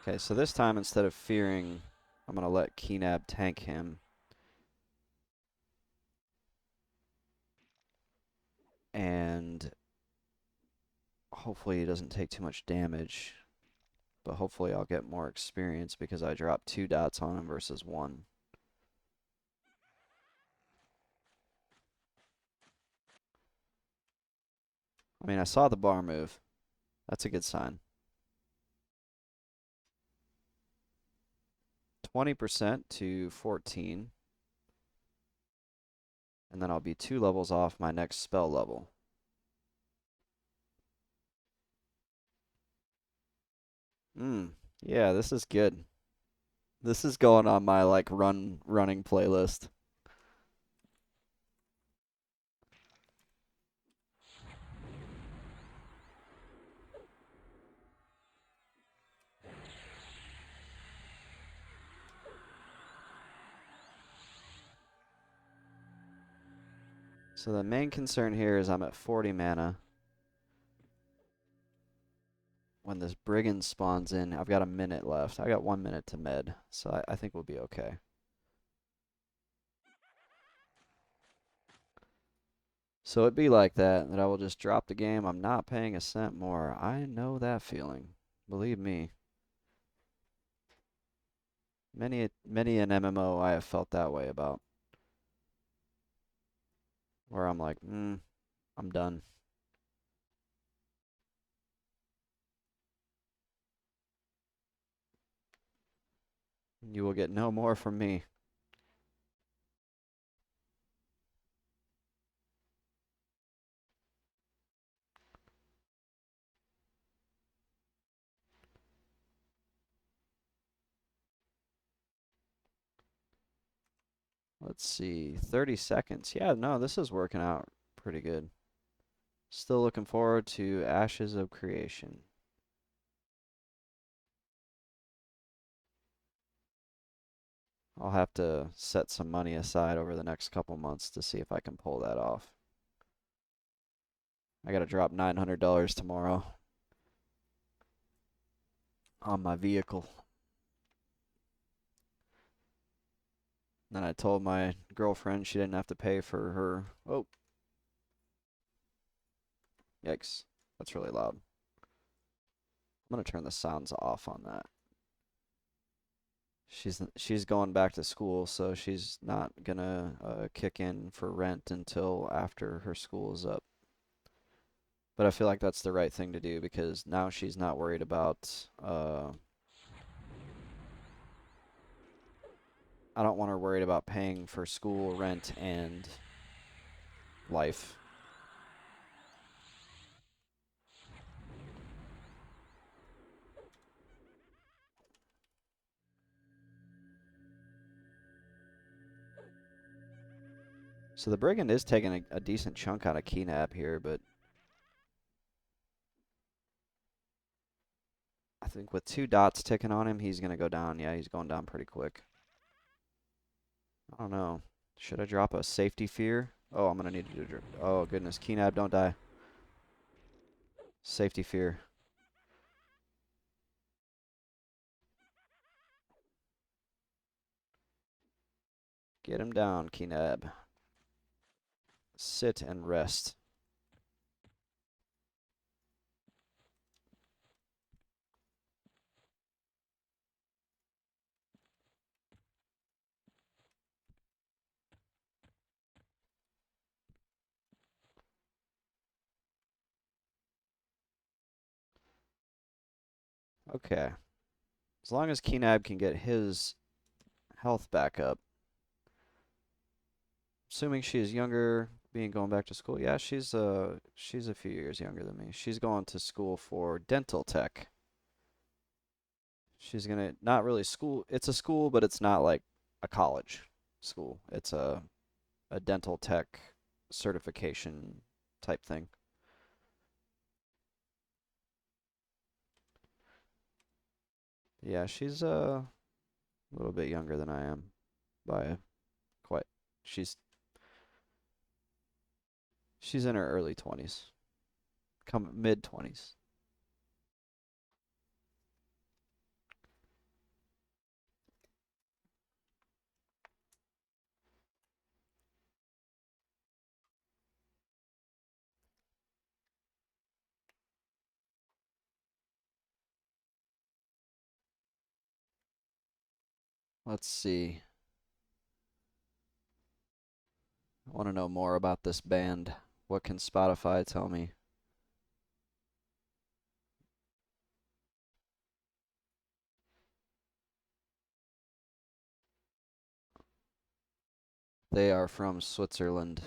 Okay, so this time instead of fearing, I'm going to let Keenab tank him. And hopefully he doesn't take too much damage. But hopefully I'll get more experience because I dropped 2 dots on him versus 1. I mean, I saw the bar move. That's a good sign. 20% to 14. And then I'll be 2 levels off my next spell level. Yeah, this is good. This is going on my like running playlist. So the main concern here is I'm at 40 mana. When this brigand spawns in, I've got a minute left. I got 1 minute to med, so I think we'll be okay. So it'd be like that I will just drop the game. I'm not paying a cent more. I know that feeling. Believe me. Many an MMO I have felt that way about. Where I'm like, I'm done. You will get no more from me. Let's see, 30 seconds. Yeah, no, this is working out pretty good. Still looking forward to Ashes of Creation. I'll have to set some money aside over the next couple months to see if I can pull that off. I gotta drop $900 tomorrow on my vehicle. Then I told my girlfriend she didn't have to pay for her. Oh, yikes. That's really loud. I'm gonna turn the sounds off on that. She's going back to school, so she's not gonna kick in for rent until after her school is up. But I feel like that's the right thing to do because now she's not worried about I don't want her worried about paying for school, rent, and life. So the Brigand is taking a decent chunk out of Keenab here, but I think with 2 dots ticking on him, he's going to go down. Yeah, he's going down pretty quick. I don't know. Should I drop a safety fear? Oh, I'm going to need to do... Oh, goodness. Keenab, don't die. Safety fear. Get him down, Keenab. Sit and rest. Okay. As long as Keenab can get his health back up. Assuming she is younger, being going back to school. Yeah, she's a few years younger than me. She's going to school for dental tech. She's gonna not really school. It's a school, but it's not like a college school. It's a dental tech certification type thing. Yeah, she's a little bit younger than I am by quite. She's she's in her early 20s, come mid 20s. Let's see. I want to know more about this band. What can Spotify tell me? They are from Switzerland.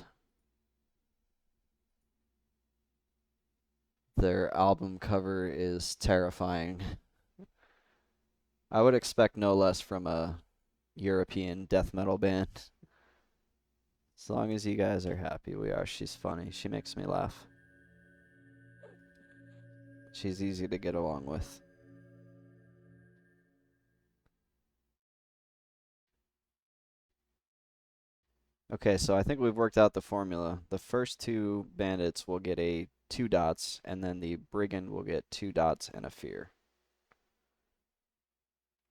Their album cover is terrifying. I would expect no less from a European death metal band. As long as you guys are happy, we are. She's funny. She makes me laugh. She's easy to get along with. Okay, so I think we've worked out the formula. The first two bandits will get a 2 dots, and then the brigand will get 2 dots and a fear.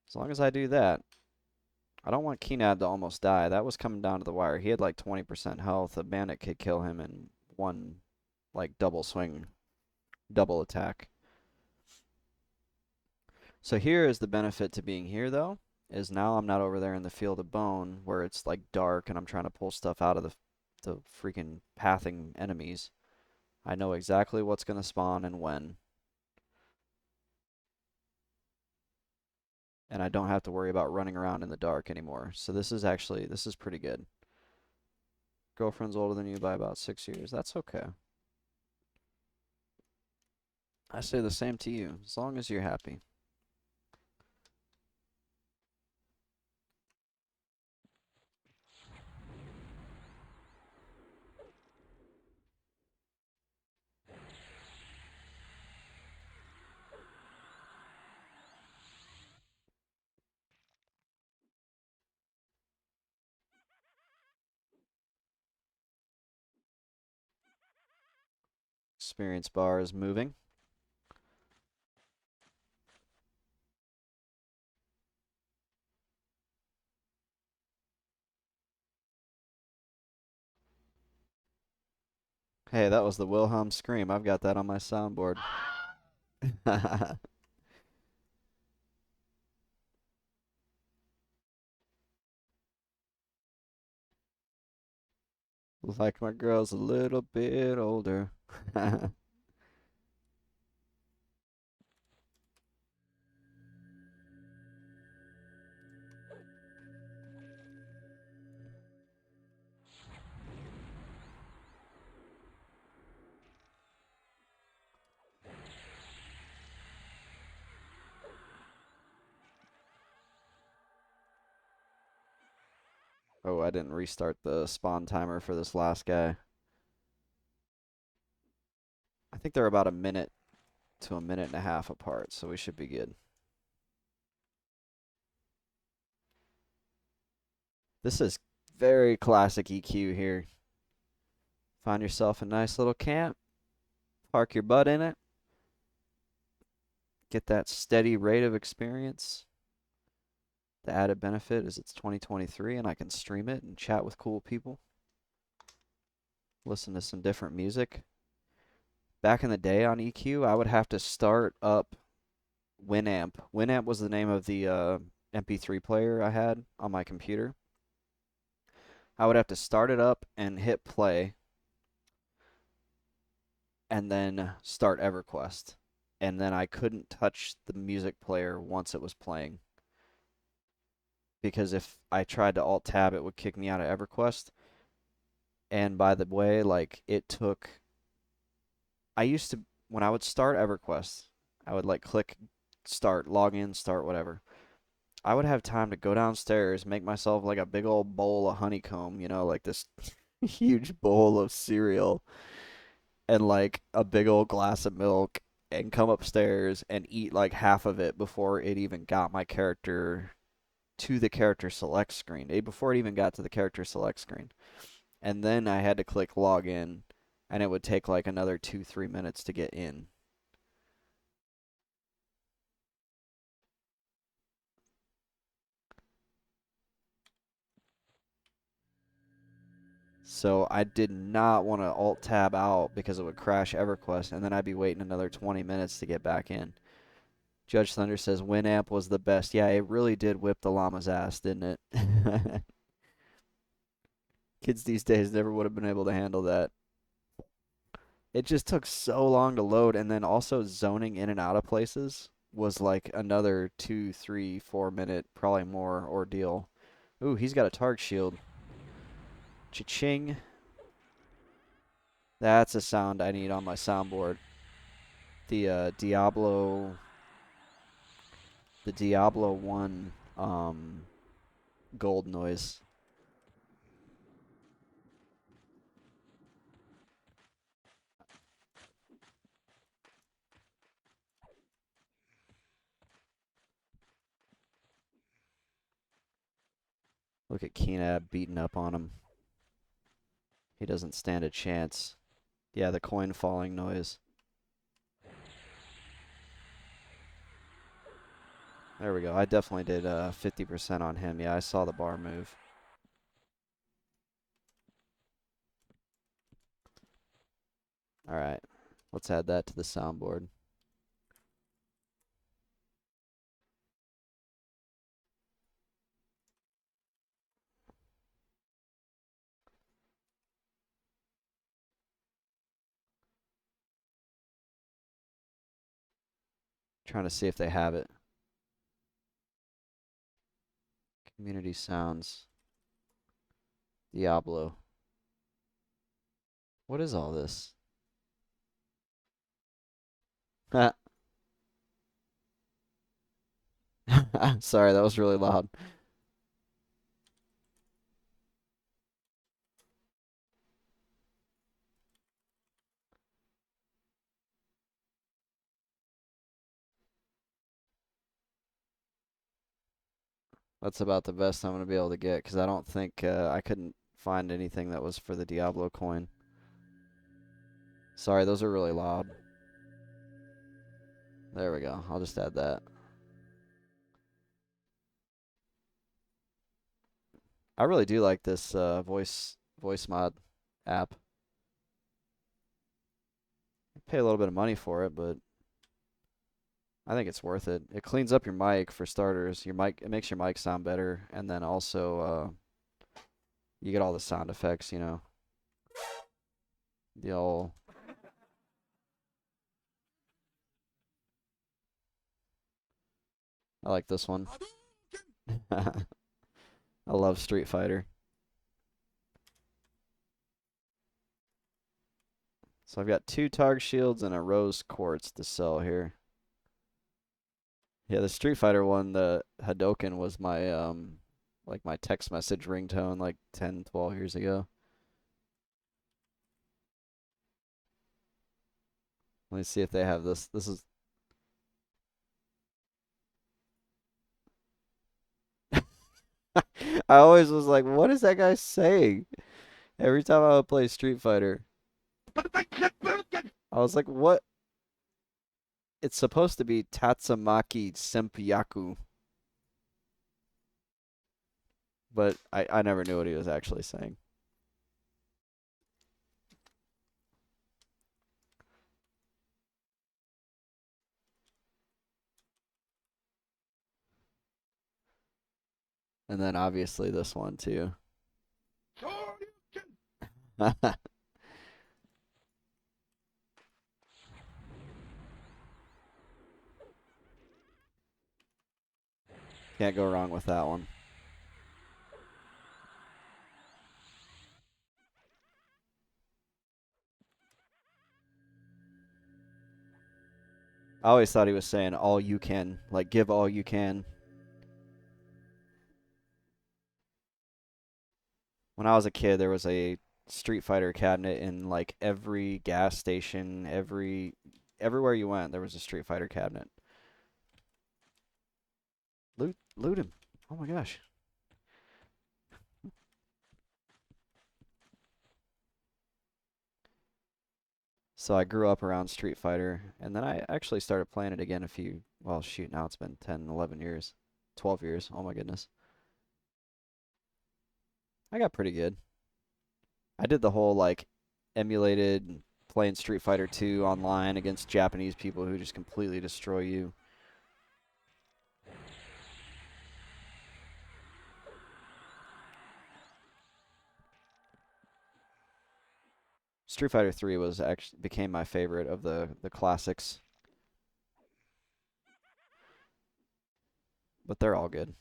As long as I do that, I don't want Keenab to almost die. That was coming down to the wire. He had like 20% health. A bandit could kill him in one, like, double swing, double attack. So here is the benefit to being here, though, is now I'm not over there in the field of bone where it's like dark and I'm trying to pull stuff out of the freaking pathing enemies. I know exactly what's going to spawn and when. And I don't have to worry about running around in the dark anymore. So this is pretty good. Girlfriend's older than you by about 6 years. That's okay. I say the same to you, as long as you're happy. Experience bar is moving. Hey, that was the Wilhelm scream. I've got that on my soundboard. Like my girl's a little bit older. Oh, I didn't restart the spawn timer for this last guy. I think they're about a minute to a minute and a half apart, so we should be good. This is very classic EQ here. Find yourself a nice little camp, park your butt in it, get that steady rate of experience. The added benefit is it's 2023 and I can stream it and chat with cool people. listen to some different music. Back in the day on EQ, I would have to start up Winamp. Winamp was the name of the MP3 player I had on my computer. I would have to start it up and hit play, and then start EverQuest. And then I couldn't touch the music player once it was playing. Because if I tried to alt tab, it would kick me out of EverQuest. And by the way, like it took, I used to, when I would start EverQuest, I would like click start, log in, start, whatever. I would have time to go downstairs, make myself like a big old bowl of honeycomb, like this huge bowl of cereal and like a big old glass of milk and come upstairs and eat like half of it before it even got my character to the character select screen. Before it even got to the character select screen. And then I had to click log in and it would take like another 2-3 minutes to get in. So I did not want to alt tab out because it would crash EverQuest, and then I'd be waiting another 20 minutes to get back in. Judge Thunder says Winamp was the best. Yeah, it really did whip the llama's ass, didn't it? Kids these days never would have been able to handle that. It just took so long to load, and then also zoning in and out of places was like another 2, 3, 4 minute, probably more ordeal. Ooh, he's got a Targ shield. Cha-ching. That's a sound I need on my soundboard. The Diablo 1 gold noise. Look at Keenab beating up on him. He doesn't stand a chance. Yeah, the coin falling noise. There we go. I definitely did 50% on him. Yeah, I saw the bar move. All right. Let's add that to the soundboard. Trying to see if they have it. Community sounds. Diablo. What is all this? Sorry, that was really loud. That's about the best I'm going to be able to get because I don't think I couldn't find anything that was for the Diablo coin. Sorry, those are really loud. There we go. I'll just add that. I really do like this voice mod app. I pay a little bit of money for it, but I think it's worth it. It cleans up your mic for starters. Your mic, it makes your mic sound better, and then also you get all the sound effects. The old. I like this one. I love Street Fighter. So I've got 2 Targ shields and a rose quartz to sell here. Yeah, the Street Fighter one, the Hadoken was my like my text message ringtone like 10, 12 years ago. Let me see if they have this. This is I always was like, what is that guy saying? Every time I would play Street Fighter. I was like, what? It's supposed to be Tatsumaki Senpyaku, but I never knew what he was actually saying. And then obviously this one too. Can't go wrong with that one. I always thought he was saying all you can, like give all you can. When I was a kid, there was a Street Fighter cabinet in like every gas station, everywhere you went, there was a Street Fighter cabinet. Loot him. Oh my gosh. So I grew up around Street Fighter, and then I actually started playing it again well, shoot, now it's been 10, 11 years. 12 years. Oh my goodness. I got pretty good. I did the whole like emulated playing Street Fighter 2 online against Japanese people who just completely destroy you. Street Fighter 3 was actually became my favorite of the classics, but they're all good.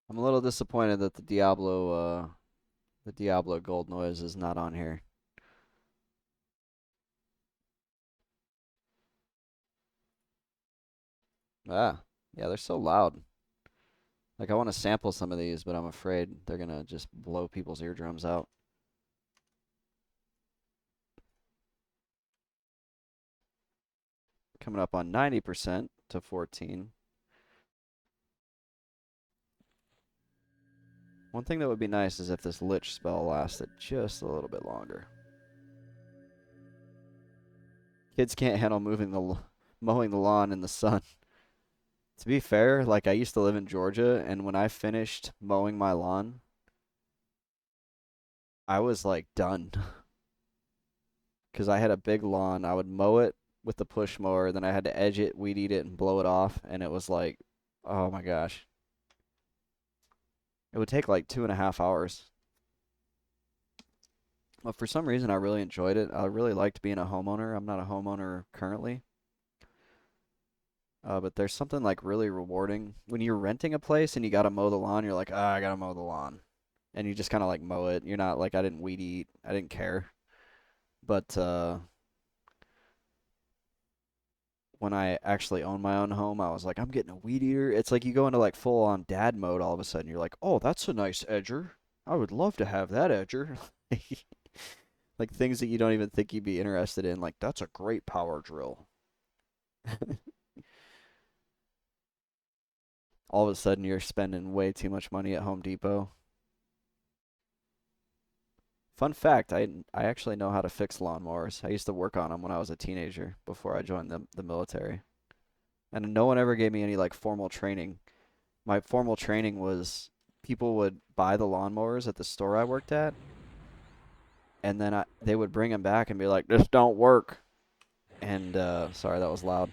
I'm a little disappointed that the Diablo Gold noise is not on here. Ah, yeah, they're so loud. Like I want to sample some of these, but I'm afraid they're gonna just blow people's eardrums out. Coming up on 90% to 14. One thing that would be nice is if this Lich spell lasted just a little bit longer. Kids can't handle mowing the lawn in the sun. To be fair, like I used to live in Georgia, and when I finished mowing my lawn, I was like done. Because I had a big lawn. I would mow it with the push mower, then I had to edge it, weed eat it, and blow it off, and it was like, oh my gosh. It would take like 2.5 hours. But for some reason, I really enjoyed it. I really liked being a homeowner. I'm not a homeowner currently. But there's something like really rewarding when you're renting a place and you gotta mow the lawn. You're like, I gotta mow the lawn, and you just kind of like mow it. You're not like I didn't weed eat. I didn't care. But when I actually owned my own home, I was like, I'm getting a weed eater. It's like you go into like full on dad mode all of a sudden. You're like, oh, that's a nice edger. I would love to have that edger. Like things that you don't even think you'd be interested in. Like that's a great power drill. All of a sudden, you're spending way too much money at Home Depot. Fun fact, I actually know how to fix lawnmowers. I used to work on them when I was a teenager before I joined the military. And no one ever gave me any like formal training. My formal training was people would buy the lawnmowers at the store I worked at, and then they would bring them back and be like, "This don't work." And sorry, that was loud.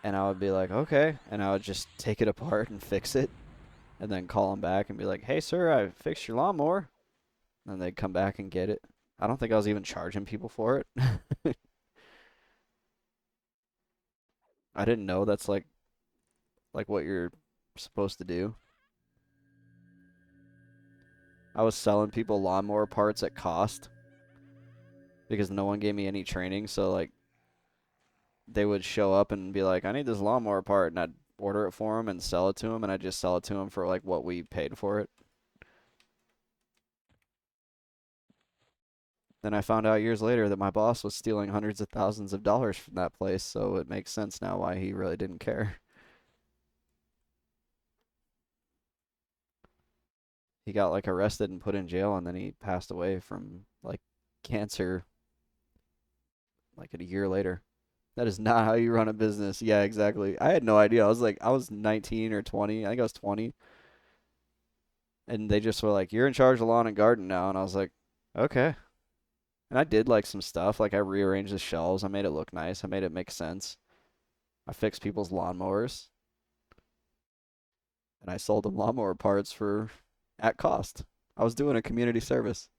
And I would be like, "Okay," and I would just take it apart and fix it, and then call them back and be like, "Hey, sir, I fixed your lawnmower." And they'd come back and get it. I don't think I was even charging people for it. I didn't know that's like what you're supposed to do. I was selling people lawnmower parts at cost because no one gave me any training. So like they would show up and be like, "I need this lawnmower part," and I'd order it for them and sell it to them, and I'd just sell it to them for like what we paid for it. Then I found out years later that my boss was stealing hundreds of thousands of dollars from that place, so it makes sense now why he really didn't care. He got like arrested and put in jail, and then he passed away from like cancer like a year later. That is not how you run a business. Yeah, exactly. I had no idea. I was 19 or 20. I think I was 20. And they just were like, "You're in charge of lawn and garden now." And I was like, "Okay." And I did like some stuff. Like I rearranged the shelves. I made it look nice. I made it make sense. I fixed people's lawnmowers, and I sold them lawnmower parts for at cost. I was doing a community service.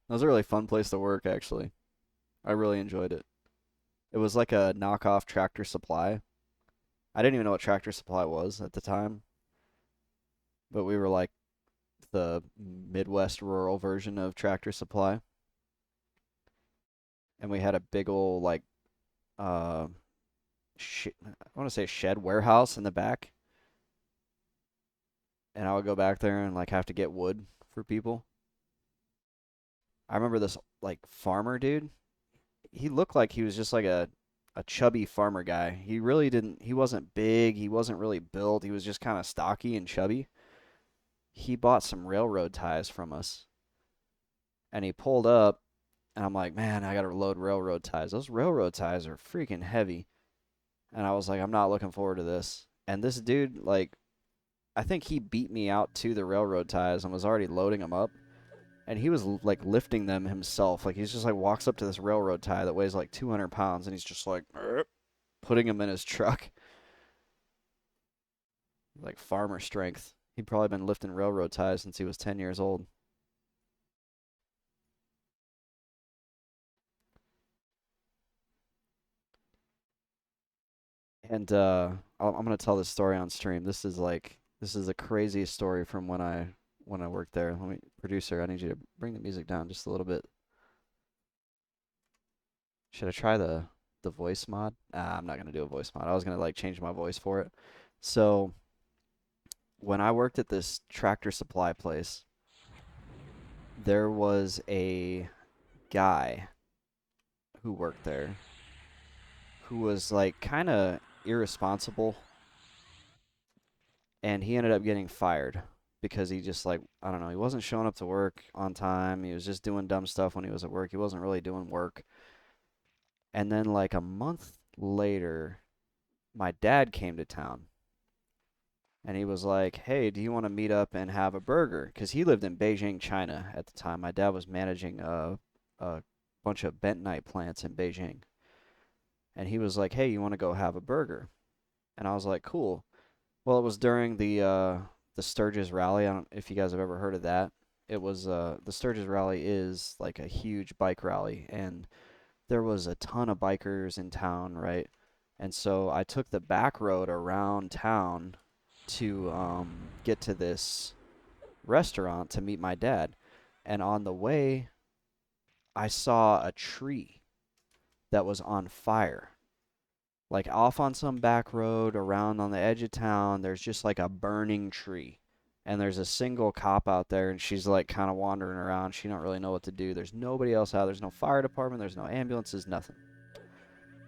It was a really fun place to work, actually. I really enjoyed it. It was like a knockoff Tractor Supply. I didn't even know what Tractor Supply was at the time, but we were like the Midwest rural version of Tractor Supply. And we had a big old like uh I want to say shed warehouse in the back, and I would go back there and like have to get wood for people. I remember this like farmer dude. He looked like he was just like a chubby farmer guy. He really didn't he wasn't big, he wasn't really built. He was just kind of stocky and chubby. He bought some railroad ties from us, and he pulled up, and I'm like, "Man, I got to load railroad ties. Those railroad ties are freaking heavy." And I was like, "I'm not looking forward to this." And this dude like I think he beat me out to the railroad ties and was already loading them up. And he was like lifting them himself. Like he's just like walks up to this railroad tie that weighs like 200 pounds, and he's just like putting him in his truck, like farmer strength. He'd probably been lifting railroad ties since he was 10 years old. And I'm gonna tell this story on stream. This is the craziest story from when I worked there. Let me producer, I need you to bring the music down just a little bit. Should I try the voice mod? I'm not gonna do a voice mod. I was gonna like change my voice for it. So when I worked at this Tractor Supply place, there was a guy who worked there who was like kind of irresponsible, and he ended up getting fired because he just like I don't know, he wasn't showing up to work on time. He was just doing dumb stuff when he was at work. He wasn't really doing work. And then like a month later, my dad came to town, and he was like, "Hey, do you want to meet up and have a burger?" Because he lived in Beijing, China at the time. My dad was managing a bunch of bentonite plants in Beijing, and he was like, "Hey, you want to go have a burger?" And I was like, "Cool." Well, it was during the Sturgis Rally. I don't if you guys have ever heard of that. It was the Sturgis Rally is like a huge bike rally, and there was a ton of bikers in town, right? And so I took the back road around town to get to this restaurant to meet my dad. And on the way, I saw a tree that was on fire. Like off on some back road around on the edge of town, there's just like a burning tree. And there's a single cop out there, and she's like kind of wandering around. She don't really know what to do. There's nobody else out. There's no fire department. There's no ambulances, nothing.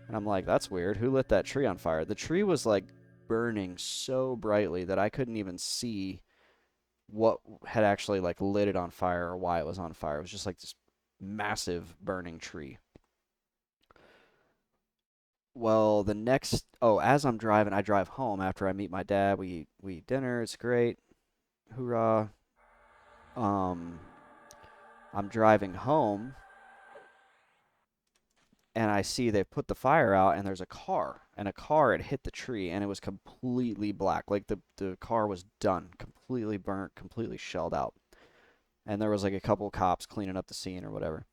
And I'm like, that's weird. Who lit that tree on fire? The tree was like burning so brightly that I couldn't even see what had actually like lit it on fire or why it was on fire. It was just like this massive burning tree. Well, as I'm driving, I drive home after I meet my dad. We eat dinner. It's great. Hoorah. Um, I'm driving home, and I see they put the fire out, and there's a car, and a car had hit the tree, and it was completely black. Like the car was done, completely burnt, completely shelled out. And there was like a couple cops cleaning up the scene or whatever.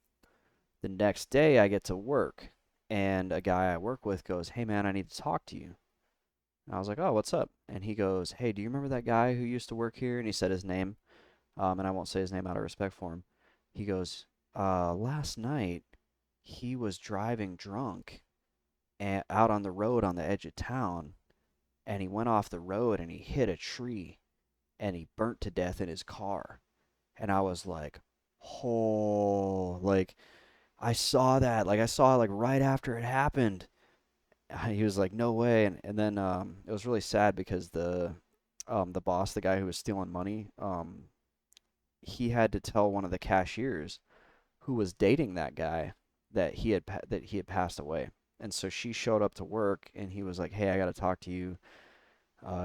The next day, I get to work, and a guy I work with goes, "Hey man, I need to talk to you." And I was like, "Oh, what's up?" And he goes, "Hey, do you remember that guy who used to work here?" And he said his name, and I won't say his name out of respect for him. He goes, "Last night he was driving drunk and out on the road on the edge of town, and he went off the road and he hit a tree, and he burnt to death in his car." And I was like, "Oh, like I saw that, like I saw it like right after it happened." he was like, no way. And then it was really sad because the boss, the guy who was stealing money, he had to tell one of the cashiers who was dating that guy that he had passed away. And so she showed up to work and he was like, "Hey, I got to talk to you.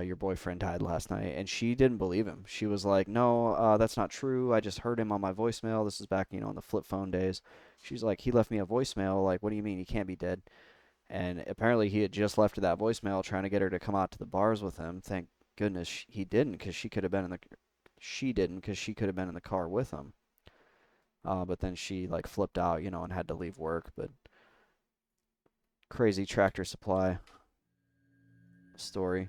Your boyfriend died last night." And she didn't believe him. She was like, "No, that's not true. I just heard him on my voicemail. This is back, in the flip phone days." She's like, "He left me a voicemail. Like, what do you mean he can't be dead?" And apparently he had just left her that voicemail trying to get her to come out to the bars with him. Thank goodness he didn't, because she didn't, because she could have been in the car with him. But then she like flipped out, and had to leave work. But crazy Tractor Supply story.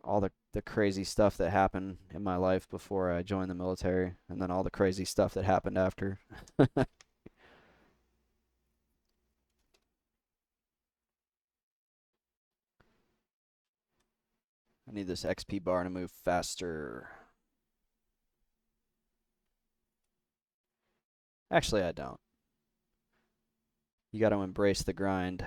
All the crazy stuff that happened in my life before I joined the military, and then all the crazy stuff that happened after. I need this XP bar to move faster. Actually, I don't. You got to embrace the grind.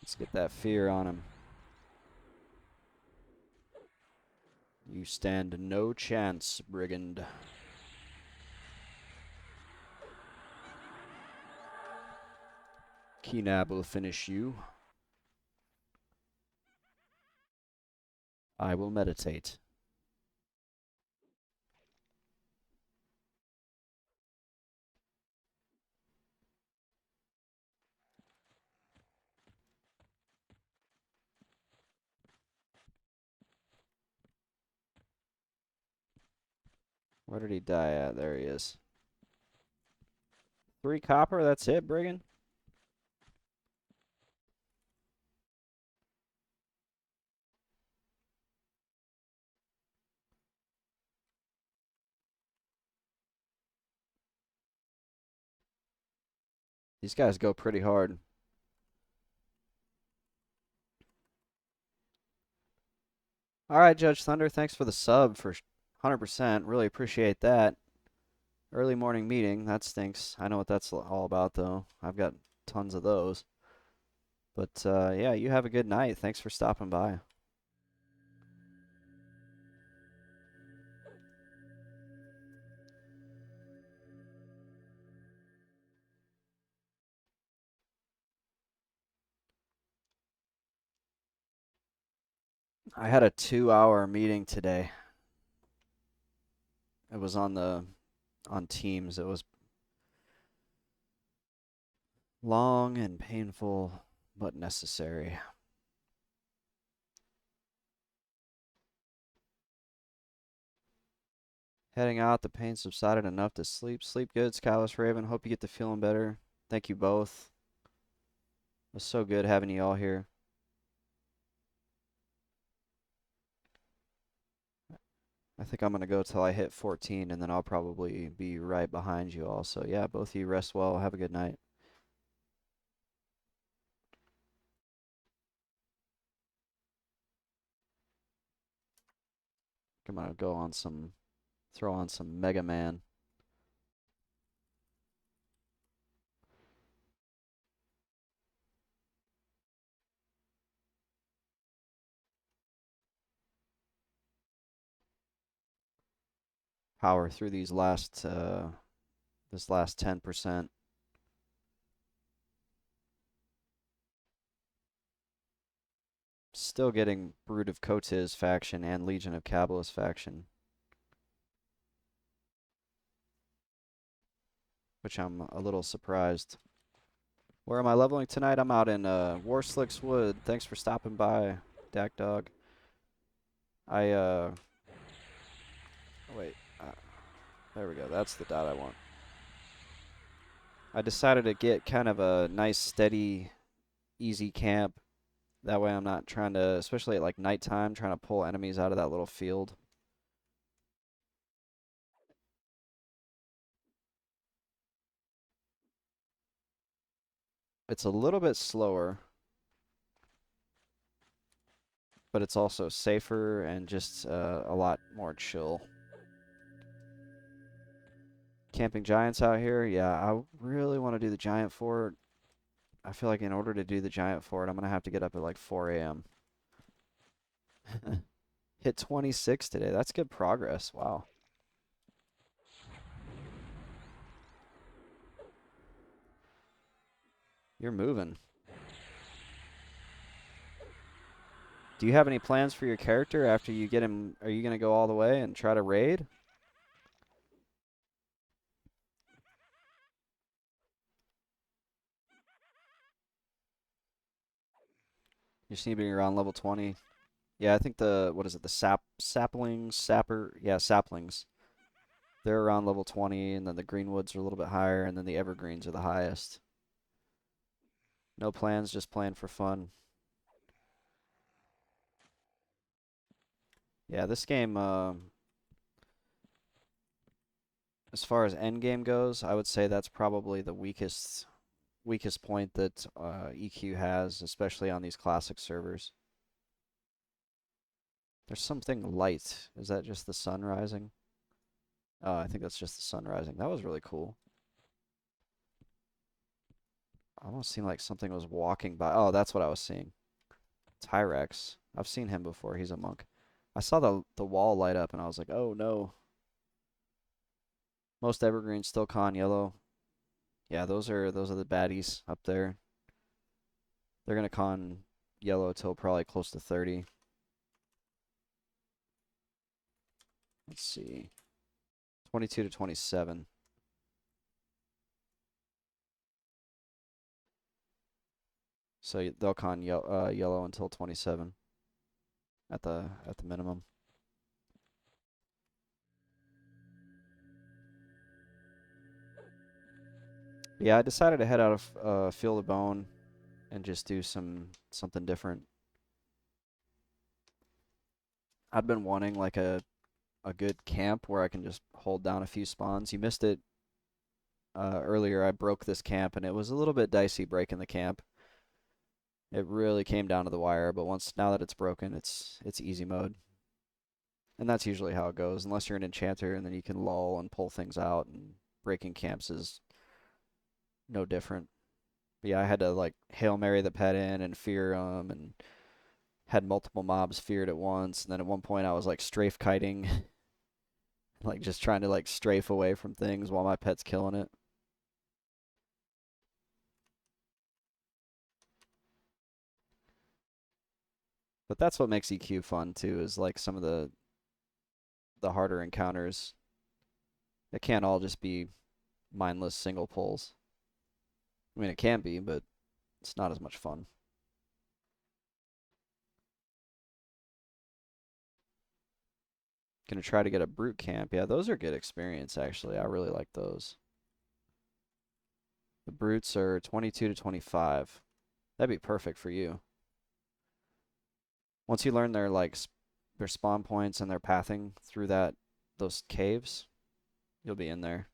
Let's get that fear on him. You stand no chance, brigand. Keenab will finish you. I will meditate. Where did he die at? There he is. 3 copper, that's it, brigand? These guys go pretty hard. All right, Judge Thunder, thanks for the sub for 100%. Really appreciate that. Early morning meeting, that stinks. I know what that's all about, though. I've got tons of those. But yeah, you have a good night. Thanks for stopping by. I had a 2-hour meeting today. It was on Teams. It was long and painful, but necessary. Heading out, the pain subsided enough to sleep. Sleep good, Skyless Raven. Hope you get to feeling better. Thank you both. It was so good having you all here. I think I'm going to go till I hit 14, and then I'll probably be right behind you all. So, yeah, both of you rest well. Have a good night. I'm going to throw on some Mega Man. Power through this last 10%. Still getting Brood of Kotiz faction and Legion of Kabbalist faction, which I'm a little surprised. Where am I leveling tonight? I'm out in Warsliks Wood. Thanks for stopping by, Dak Dog. Wait, there we go. That's the dot I want. I decided to get kind of a nice, steady, easy camp. That way I'm not trying to, especially at like nighttime, trying to pull enemies out of that little field. It's a little bit slower, but it's also safer and just a lot more chill. Camping giants out here, yeah, I really want to do the giant fort. I feel like in order to do the giant fort, I'm gonna have to get up at like 4 a.m. Hit 26 today. That's good progress. Wow. You're moving. Do you have any plans for your character after you get him? Are you gonna go all the way and try to raid? You just need to be around level 20. Yeah, I think what is it, the sapper, yeah, saplings. They're around level 20, and then the greenwoods are a little bit higher, and then the evergreens are the highest. No plans, just playing for fun. Yeah, this game, as far as end game goes, I would say that's probably the weakest point that EQ has, especially on these classic servers. There's something light. Is that just the sun rising? Oh, I think that's just the sun rising. That was really cool. Almost seemed like something was walking by. Oh, that's what I was seeing. Tyrex. I've seen him before. He's a monk. I saw the wall light up and I was like, oh no. Most evergreens still con yellow. Yeah, those are the baddies up there. They're gonna con yellow till probably close to 30. Let's see. 22 to 27. So they'll con yellow until 27 at the minimum. Yeah, I decided to head out of Field of Bone and just do something different. I'd been wanting like a good camp where I can just hold down a few spawns. You missed it earlier. I broke this camp and it was a little bit dicey breaking the camp. It really came down to the wire, but now that it's broken, it's easy mode. And that's usually how it goes, unless you're an enchanter and then you can lull and pull things out, and breaking camps is no different. But yeah, I had to like Hail Mary the pet in and fear them, and had multiple mobs feared at once, and then at one point I was like strafe kiting, like just trying to like strafe away from things while my pet's killing it. But that's what makes EQ fun too, is like some of the harder encounters. It can't all just be mindless single pulls. I mean, it can be, but it's not as much fun. Gonna try to get a brute camp. Yeah, those are good experience actually. I really like those. The brutes are 22 to 25. That'd be perfect for you. Once you learn their spawn points and their pathing through those caves, you'll be in there.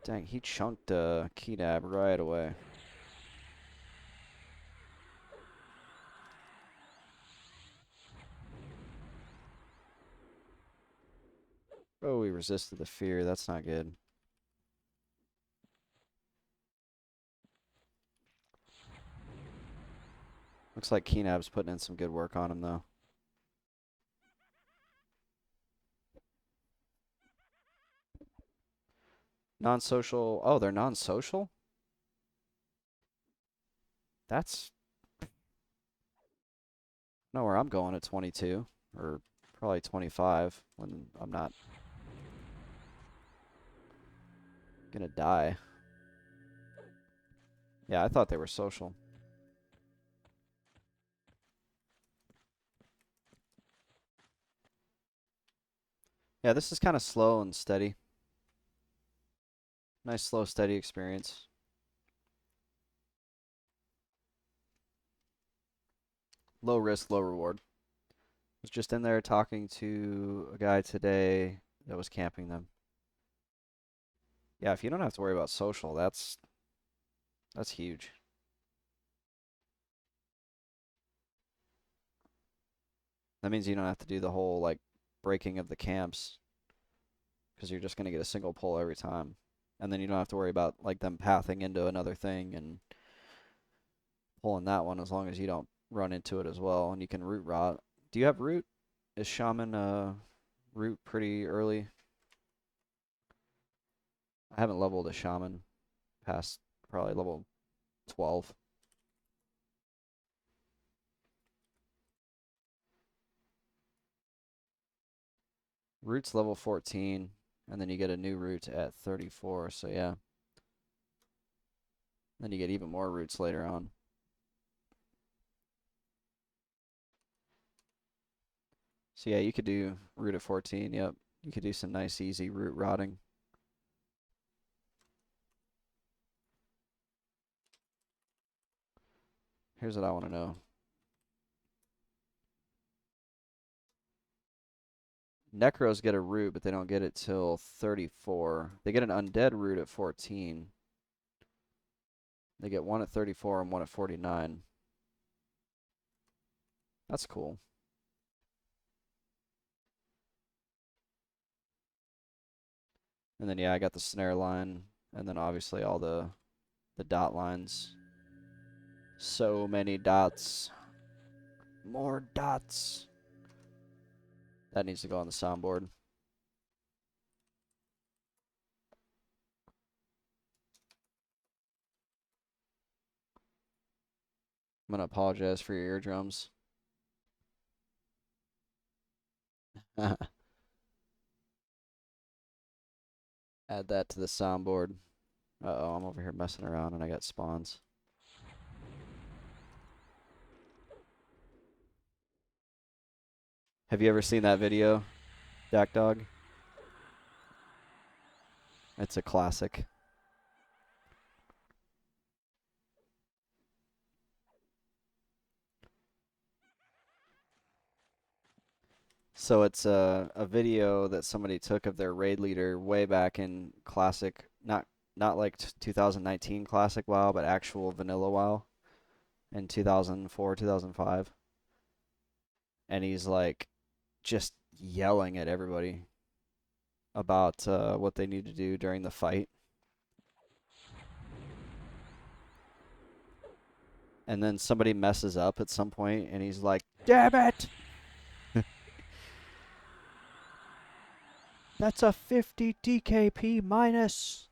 Dang, he chunked Kedab right away. Oh, we resisted the fear. That's not good. Looks like Keenab's putting in some good work on him, though. Non-social. Oh, they're non-social? That's not where I'm going at 22. Or probably 25 when I'm not gonna die. Yeah, I thought they were social. Yeah, this is kind of slow and steady. Nice, slow, steady experience. Low risk, low reward. Was just in there talking to a guy today that was camping them. Yeah, if you don't have to worry about social, that's huge. That means you don't have to do the whole like breaking of the camps because you're just gonna get a single pull every time. And then you don't have to worry about like them pathing into another thing and pulling that one as long as you don't run into it as well and you can root rot. Do you have root? Is shaman root pretty early? I haven't leveled a shaman past probably level 12. Root's level 14 and then you get a new root at 34, so yeah. Then you get even more roots later on. So yeah, you could do root at 14, yep. You could do some nice easy root rotting. Here's what I want to know. Necros get a root, but they don't get it till 34. They get an undead root at 14. They get one at 34 and one at 49. That's cool. And then yeah, I got the snare line, and then obviously all the dot lines. So many dots. More dots. That needs to go on the soundboard. I'm gonna apologize for your eardrums. Add that to the soundboard. Uh-oh, I'm over here messing around and I got spawns. Have you ever seen that video, Jack Dog? It's a classic. So it's a video that somebody took of their raid leader way back in classic, not like 2019 classic WoW, but actual vanilla WoW in 2004, 2005. And he's like just yelling at everybody about what they need to do during the fight. And then somebody messes up at some point and he's like, "Damn it! That's a 50 DKP minus."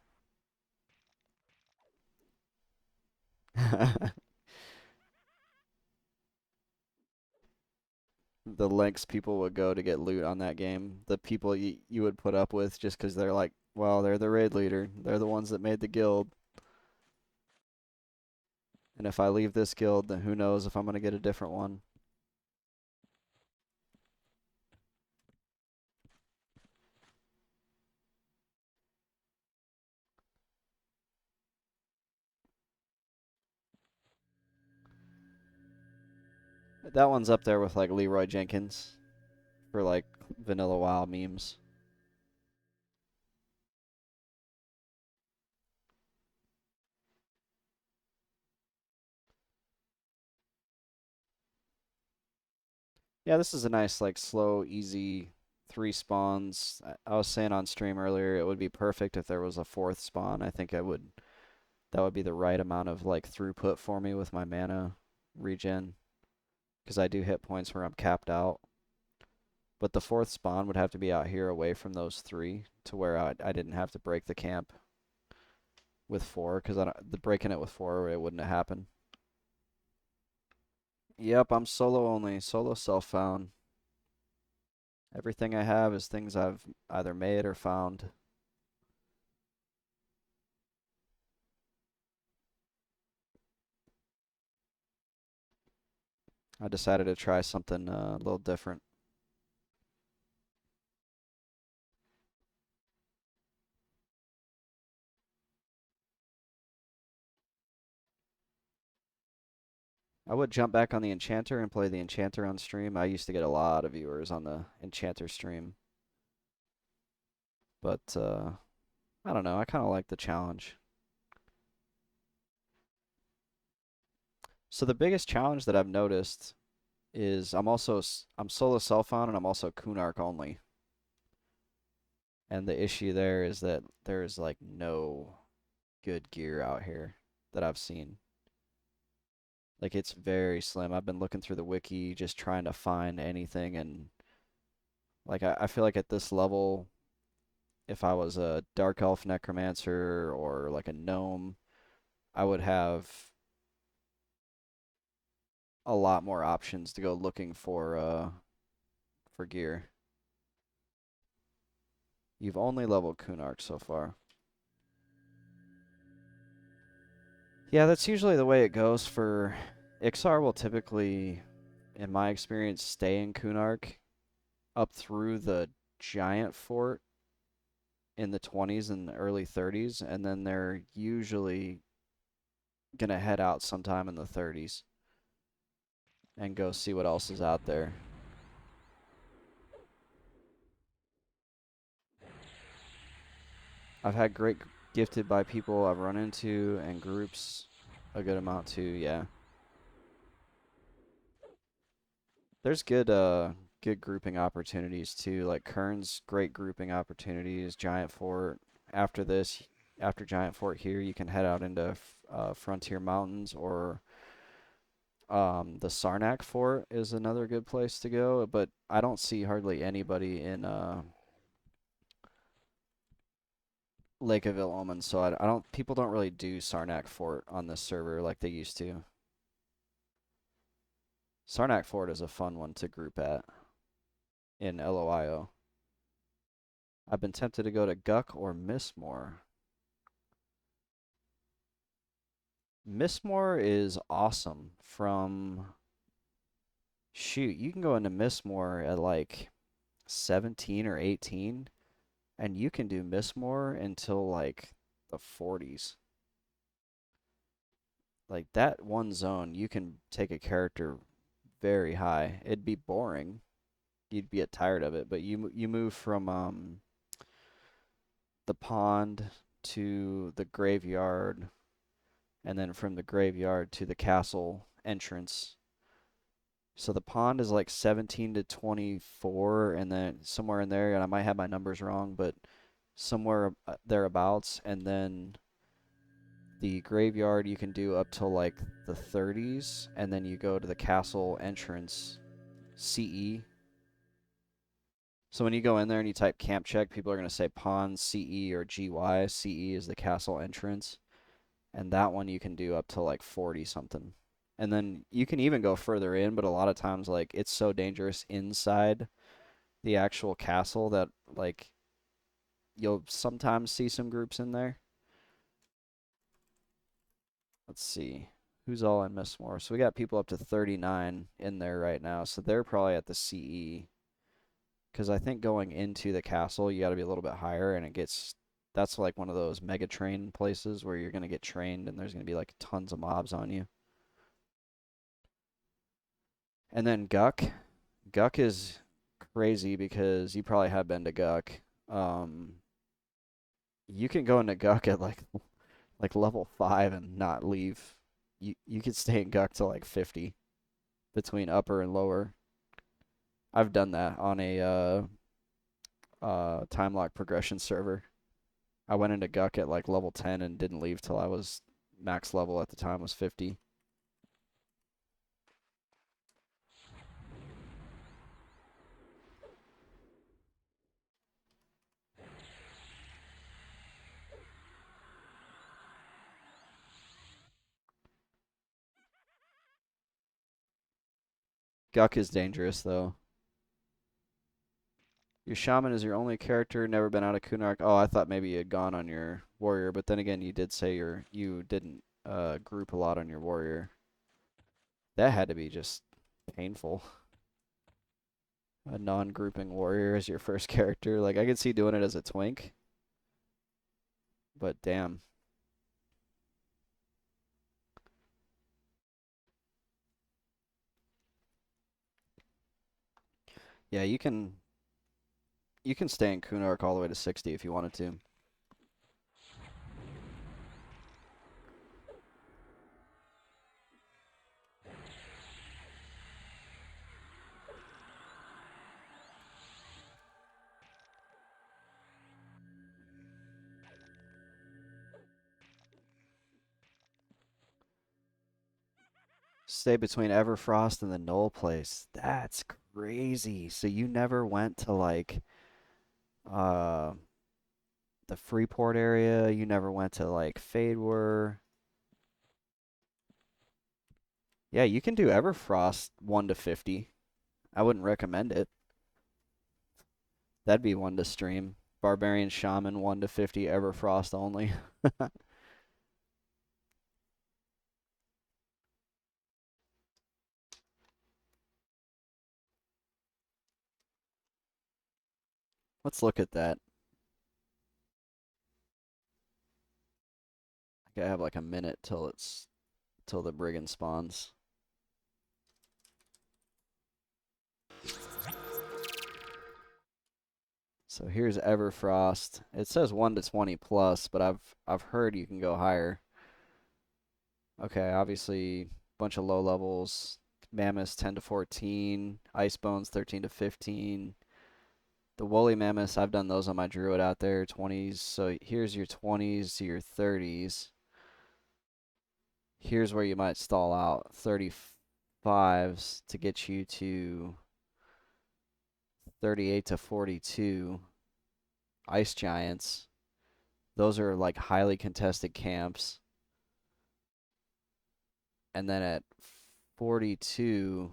The lengths people would go to get loot on that game. The people you would put up with just because they're like, well, they're the raid leader. They're the ones that made the guild. And if I leave this guild, then who knows if I'm going to get a different one. That one's up there with like Leroy Jenkins for like vanilla WoW memes. Yeah, this is a nice like slow, easy 3 spawns. I was saying on stream earlier it would be perfect if there was a 4th spawn. I think that would be the right amount of like throughput for me with my mana regen because I do hit points where I'm capped out. But the 4th spawn would have to be out here away from those 3 to where I didn't have to break the camp with 4 because the breaking it with 4 it wouldn't have happened. Yep, I'm solo only, solo self-found. Everything I have is things I've either made or found. I decided to try something a little different. I would jump back on the Enchanter and play the Enchanter on stream. I used to get a lot of viewers on the Enchanter stream. But I don't know. I kind of like the challenge. So the biggest challenge that I've noticed is I'm solo cell phone and I'm also Kunark only. And the issue there is that there's like no good gear out here that I've seen. Like it's very slim. I've been looking through the wiki just trying to find anything and like I feel like at this level if I was a dark elf necromancer or like a gnome, I would have a lot more options to go looking for gear. You've only leveled Kunark so far. Yeah, that's usually the way it goes for Iksar will typically, in my experience, stay in Kunark up through the giant fort in the 20s and the early 30s, and then they're usually gonna head out sometime in the 30s and go see what else is out there. I've had great gifted by people I've run into and groups a good amount too, yeah. There's good grouping opportunities too. Like Kern's great grouping opportunities, Giant Fort. After this, after Giant Fort here, you can head out into Frontier Mountains or the Sarnak Fort is another good place to go, but I don't see hardly anybody in Lake of Ill Omen, so I don't people don't really do Sarnak Fort on this server like they used to. Sarnak Fort is a fun one to group at in LOIO. I've been tempted to go to Guck or Mistmore. Mistmore is awesome from shoot, you can go into Mistmore at like 17 or 18 and you can do Mistmore until like the 40s. Like that one zone, you can take a character very high. It'd be boring. You'd get tired of it, but you move from the pond to the graveyard and then from the graveyard to the castle entrance. So the pond is like 17 to 24, and then somewhere in there, and I might have my numbers wrong, but somewhere thereabouts. And then the graveyard you can do up till like the 30s, and then you go to the castle entrance CE. So when you go in there and you type camp check, people are going to say pond CE or GY. CE is the castle entrance. And that one you can do up to like 40 something. And then you can even go further in, but a lot of times like it's so dangerous inside the actual castle that like you'll sometimes see some groups in there. Let's see. Who's all in Mistmore? So we got people up to 39 in there right now. So they're probably at the CE. Because I think going into the castle, you got to be a little bit higher, and that's like one of those mega train places where you're going to get trained and there's going to be like tons of mobs on you. And then Guck. Guck is crazy because you probably have been to Guck. Um, you can go into Guck at like level 5 and not leave. You could stay in Guck till like 50 between upper and lower. I've done that on a time lock progression server. I went into Guck at like level 10 and didn't leave till I was max level at the time was 50. Guck is dangerous though. Your shaman is your only character, never been out of Kunark. Oh, I thought maybe you had gone on your warrior, but then again, you did say you didn't group a lot on your warrior. That had to be just painful. A non-grouping warrior as your first character. Like I could see doing it as a twink, but damn. Yeah, you can stay in Kunark all the way to 60 if you wanted to. Stay between Everfrost and the Knoll place. That's crazy. So you never went to like uh the Freeport area? You never went to like Fadewar? Yeah, you can do Everfrost 1 to 50. I wouldn't recommend it. That'd be one to stream. Barbarian Shaman 1 to 50 Everfrost only. Let's look at that. I have like a minute till the brigand spawns. So here's Everfrost. It says 1 to 20 plus, but I've heard you can go higher. Okay, obviously bunch of low levels. Mammoths 10 to 14, Ice Bones 13 to 15. The woolly mammoths, I've done those on my druid out there, 20s. So here's your 20s to your 30s. Here's where you might stall out, 35s to get you to 38 to 42. Ice giants. Those are like highly contested camps. And then at 42,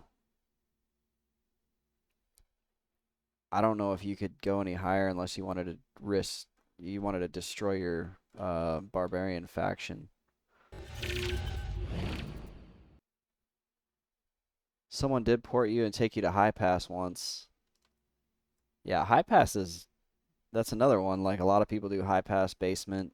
I don't know if you could go any higher unless you wanted to destroy your barbarian faction. Someone did port you and take you to high pass once. Yeah, high pass that's another one. Like a lot of people do high pass basement.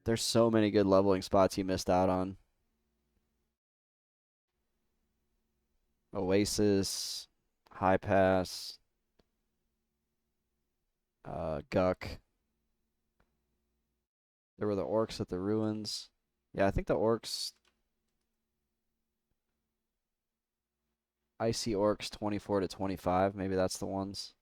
There's so many good leveling spots you missed out on. Oasis, high pass, Guck. There were the orcs at the ruins. Yeah, I think the orcs, Icy Orcs 24 to 25. Maybe that's the ones.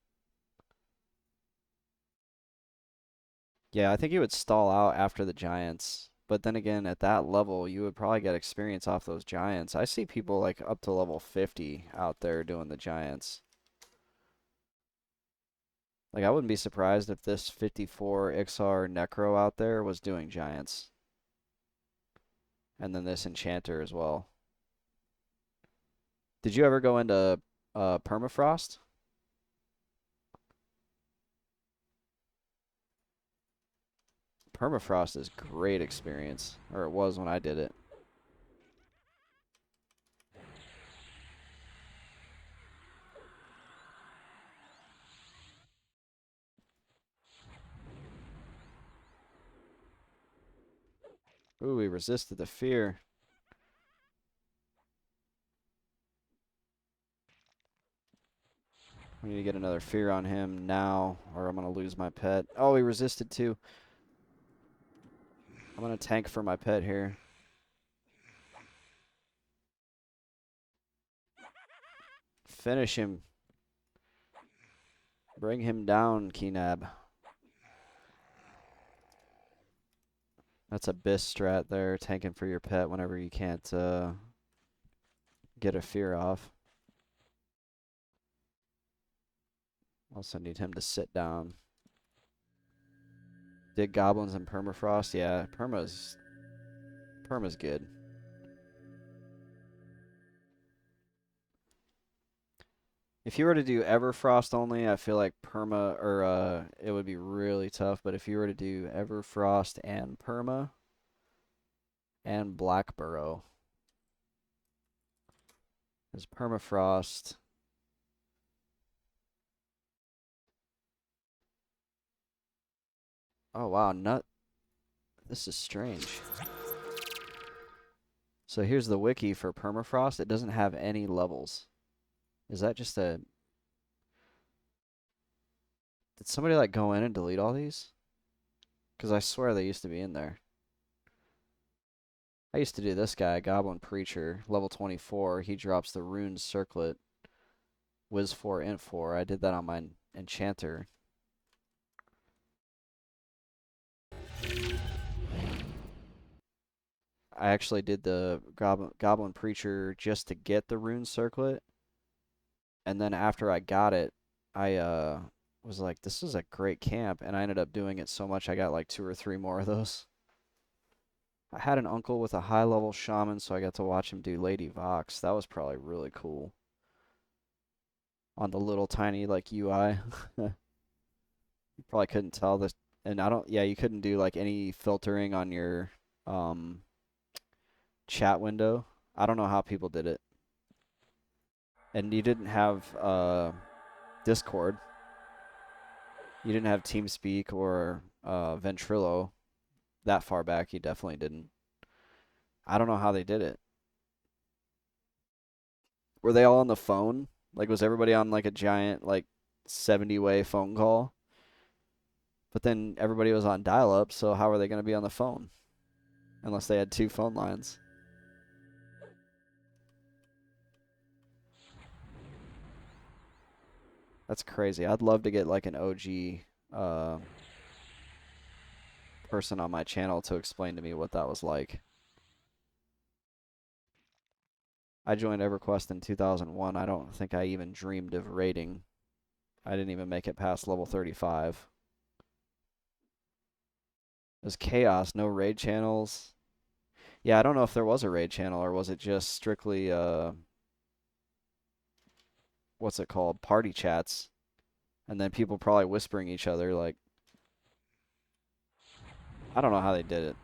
Yeah, I think you would stall out after the giants. But then again, at that level, you would probably get experience off those giants. I see people like up to level 50 out there doing the giants. Like, I wouldn't be surprised if this 54 Iksar Necro out there was doing giants. And then this enchanter as well. Did you ever go into permafrost? Permafrost is great experience, or it was when I did it. Ooh, we resisted the fear. We need to get another fear on him now, or I'm going to lose my pet. Oh, he resisted too. I'm going to tank for my pet here. Finish him. Bring him down, Keenab. That's a Biss strat there, tanking for your pet whenever you can't get a fear off. Also need him to sit down. Dig goblins and permafrost. Yeah, perma's good. If you were to do Everfrost only, I feel like perma or it would be really tough. But if you were to do Everfrost and perma and Black Burrow, is permafrost. Oh wow, nut. This is strange. So here's the wiki for permafrost. It doesn't have any levels. Is that just a... Did somebody like go in and delete all these? Because I swear they used to be in there. I used to do this guy, Goblin Preacher, level 24. He drops the Rune Circlet, Wiz 4, Int 4. I did that on my Enchanter. I actually did the Goblin Preacher just to get the rune circlet, and then after I got it, I was like, this is a great camp, and I ended up doing it so much I got like two or three more of those. I had an uncle with a high level shaman, so I got to watch him do Lady Vox. That was probably really cool on the little tiny like UI. You probably couldn't tell this, and I don't. Yeah, you couldn't do like any filtering on your um chat window. I don't know how people did it, and you didn't have Discord. You didn't have TeamSpeak or Ventrilo that far back. You definitely didn't. I don't know how they did it. Were they all on the phone? Like, was everybody on like a giant like 70-way phone call? But then everybody was on dial-up, so how are they going to be on the phone unless they had two phone lines? That's crazy. I'd love to get like an OG person on my channel to explain to me what that was like. I joined EverQuest in 2001. I don't think I even dreamed of raiding. I didn't even make it past level 35. It was chaos, no raid channels. Yeah, I don't know if there was a raid channel or was it just strictly what's it called? Party chats. And then people probably whispering each other like I don't know how they did it.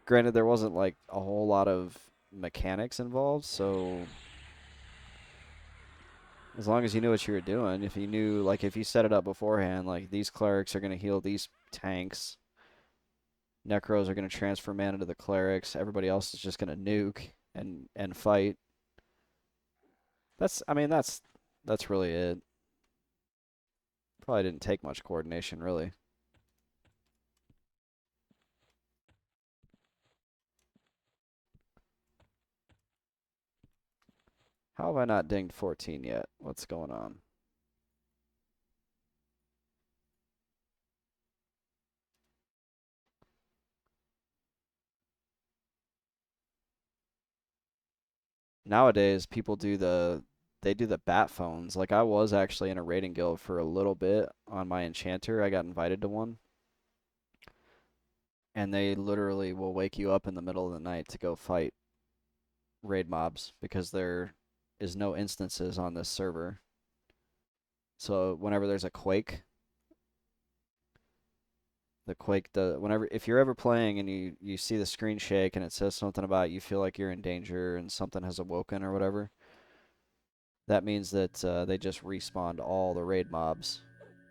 Granted there wasn't like a whole lot of mechanics involved, so as long as you knew what you were doing, if you knew like if you set it up beforehand, like these clerics are going to heal these tanks, Necros are going to transfer mana to the clerics, everybody else is just going to nuke and fight. I mean that's really it. Probably didn't take much coordination, really. How have I not dinged 14 yet? What's going on? Nowadays, people do they do the bat phones. Like I was actually in a raiding guild for a little bit on my enchanter. I got invited to one, and they literally will wake you up in the middle of the night to go fight raid mobs because there is no instances on this server. So whenever there's a quake, whenever if you're ever playing and you see the screen shake and it says something about you feel like you're in danger and something has awoken or whatever, that means that they just respawned all the raid mobs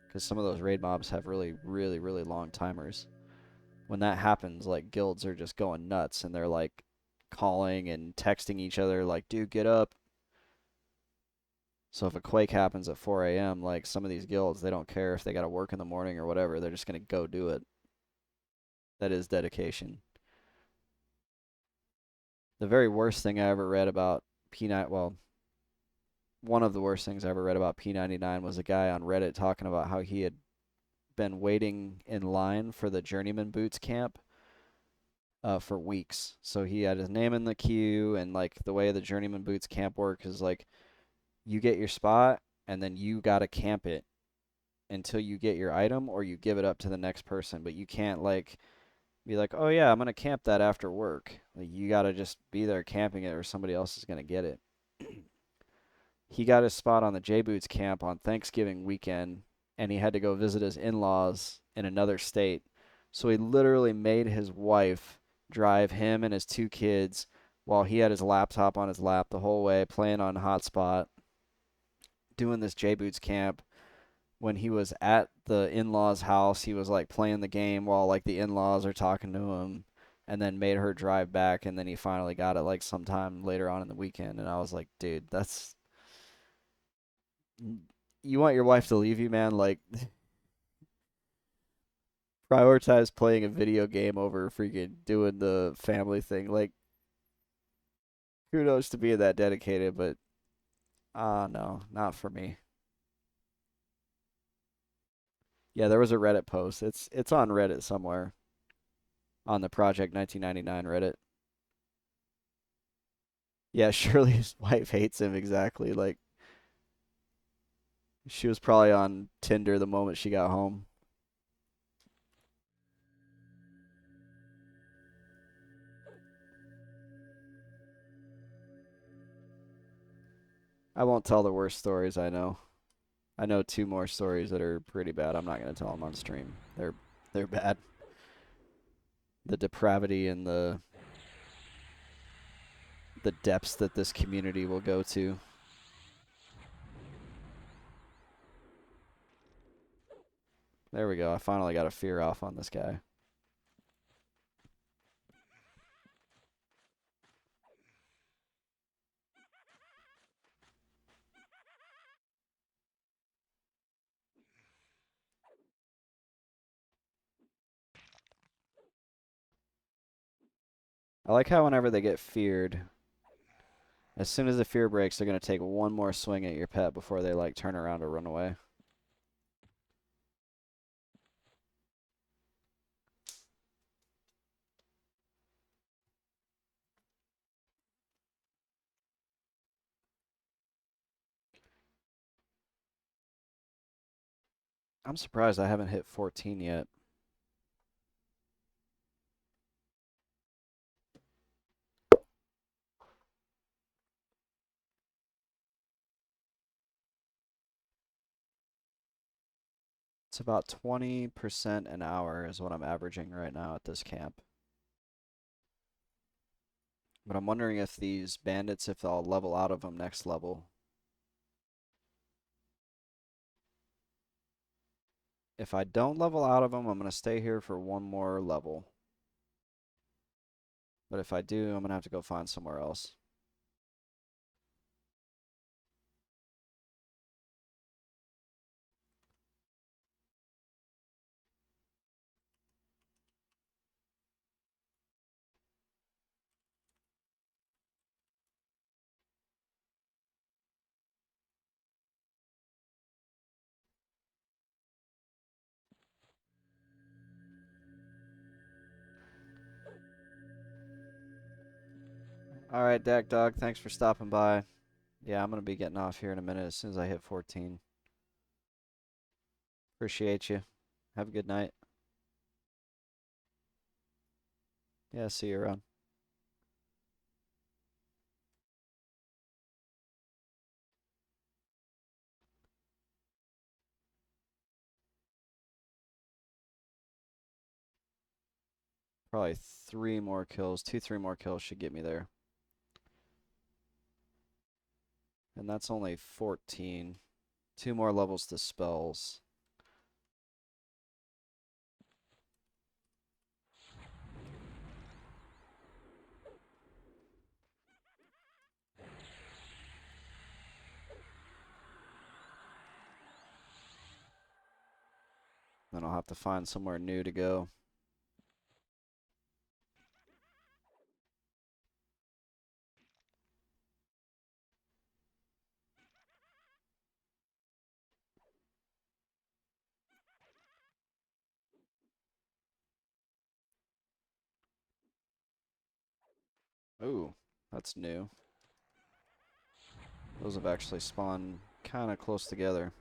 because some of those raid mobs have really long timers. When that happens, like guilds are just going nuts and they're like calling and texting each other like, "Dude, get up." So if a quake happens at 4 a.m., like some of these guilds, they don't care if they got to work in the morning or whatever. They're just going to go do it. That is dedication. The very worst thing I ever read about P9, well, one of the worst things I ever read about P99 was a guy on Reddit talking about how he had been waiting in line for the Journeyman Boots camp for weeks. So he had his name in the queue, and like the way the Journeyman Boots camp works is like you get your spot, and then you gotta camp it until you get your item, or you give it up to the next person. But you can't like be like, oh yeah, I'm gonna camp that after work. Like you gotta just be there camping it, or somebody else is gonna get it. He got his spot on the J Boots camp on Thanksgiving weekend, and he had to go visit his in-laws in another state. So he literally made his wife drive him and his two kids while he had his laptop on his lap the whole way, playing on hotspot, doing this J Boots camp. When he was at the in-laws' house, he was like playing the game while like the in-laws are talking to him, and then made her drive back, and then he finally got it like sometime later on in the weekend. And I was like, dude, that's you want your wife to leave you, man? Like, prioritize playing a video game over freaking doing the family thing. Like, kudos to being that dedicated, but no, not for me. Yeah, there was a Reddit post. It's on Reddit somewhere. on the Project 1999 Reddit. Yeah, Shirley's wife hates him exactly. Like she was probably on Tinder the moment she got home. I won't tell the worst stories I know. I know two more stories that are pretty bad. I'm not gonna tell them on stream. They're bad. The depravity and the depths that this community will go to. There we go. I finally got a fear off on this guy. I like how whenever they get feared, as soon as the fear breaks, they're going to take one more swing at your pet before they like turn around or run away. I'm surprised I haven't hit 14 yet. It's about 20% an hour is what I'm averaging right now at this camp. But I'm wondering if these bandits, if I'll level out of them next level. If I don't level out of them, I'm going to stay here for one more level. But if I do, I'm going to have to go find somewhere else. All right, Dak Dog, thanks for stopping by. Yeah, I'm going to be getting off here in a minute as soon as I hit 14. Appreciate you. Have a good night. Yeah, see you around. Probably 3 more kills. 3 more kills should get me there. And that's only 14. 2 more levels to spells. Then I'll have to find somewhere new to go. Ooh, that's new. Those have actually spawned kind of close together.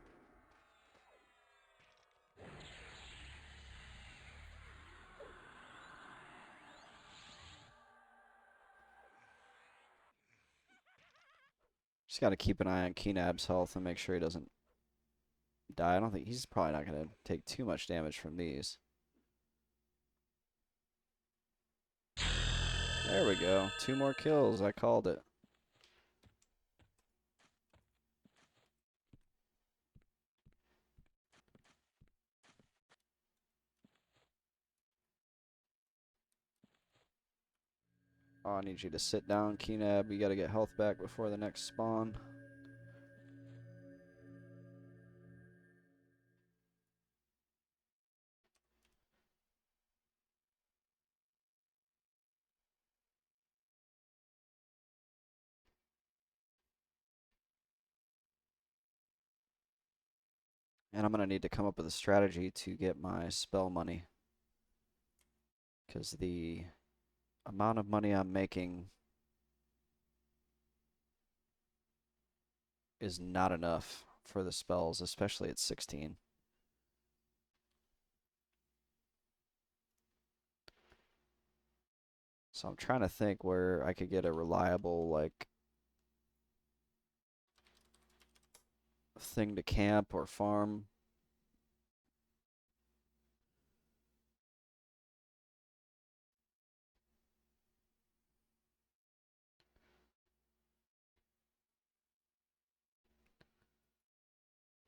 Just got to keep an eye on Keenab's health and make sure he doesn't die. I don't think he's probably not going to take too much damage from these. There we go. 2 more kills. I called it. Oh, I need you to sit down, Keenab. You got to get health back before the next spawn. And I'm going to need to come up with a strategy to get my spell money. because the amount of money I'm making is not enough for the spells, especially at 16. So I'm trying to think where I could get a reliable, like, thing to camp or farm.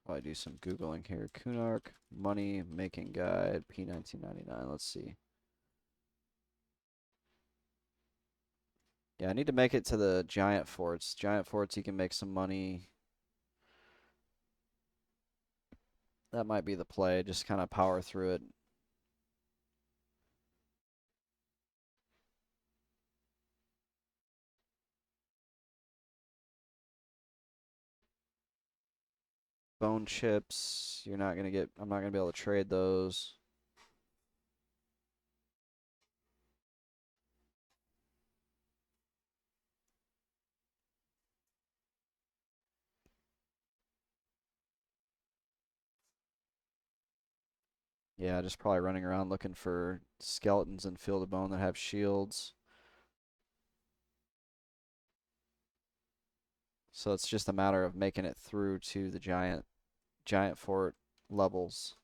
While I do some Googling here. Kunark, money making guide, P1999. Let's see. Yeah, I need to make it to the giant forts. Giant forts, you can make some money. That might be the play. Just kind of power through it. Bone chips, you're not gonna get. I'm not gonna be able to trade those. Yeah, just probably running around looking for skeletons in Field of Bone that have shields. So it's just a matter of making it through to the giant fort levels.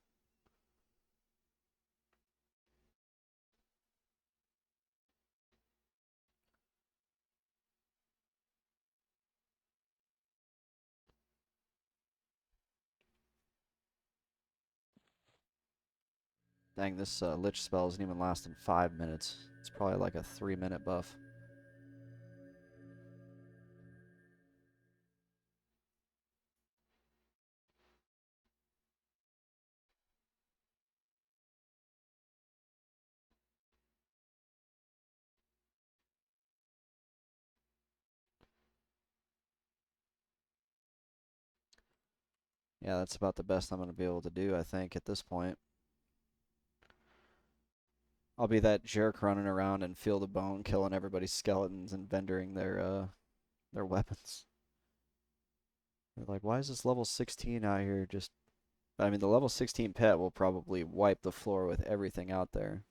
Dang, this Lich spell isn't even lasting 5 minutes. It's probably like a 3-minute buff. Yeah, that's about the best I'm going to be able to do, I think, at this point. I'll be that jerk running around in Field of Bone, killing everybody's skeletons and vendoring their weapons. They're like, why is this level 16 out here just... I mean, the level 16 pet will probably wipe the floor with everything out there.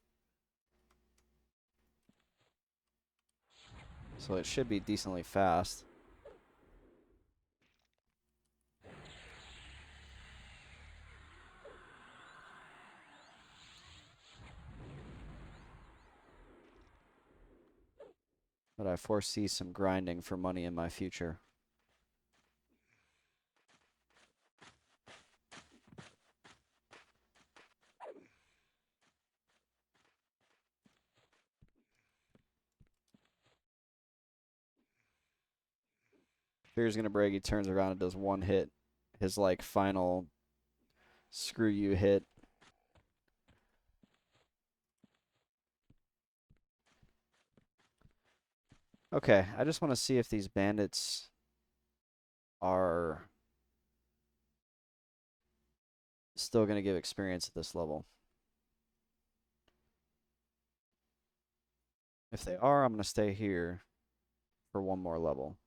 So it should be decently fast. But I foresee some grinding for money in my future. Fear's gonna break, he turns around and does one hit. His, like, final screw you hit. Okay, I just want to see if these bandits are still going to give experience at this level. If they are, I'm going to stay here for one more level.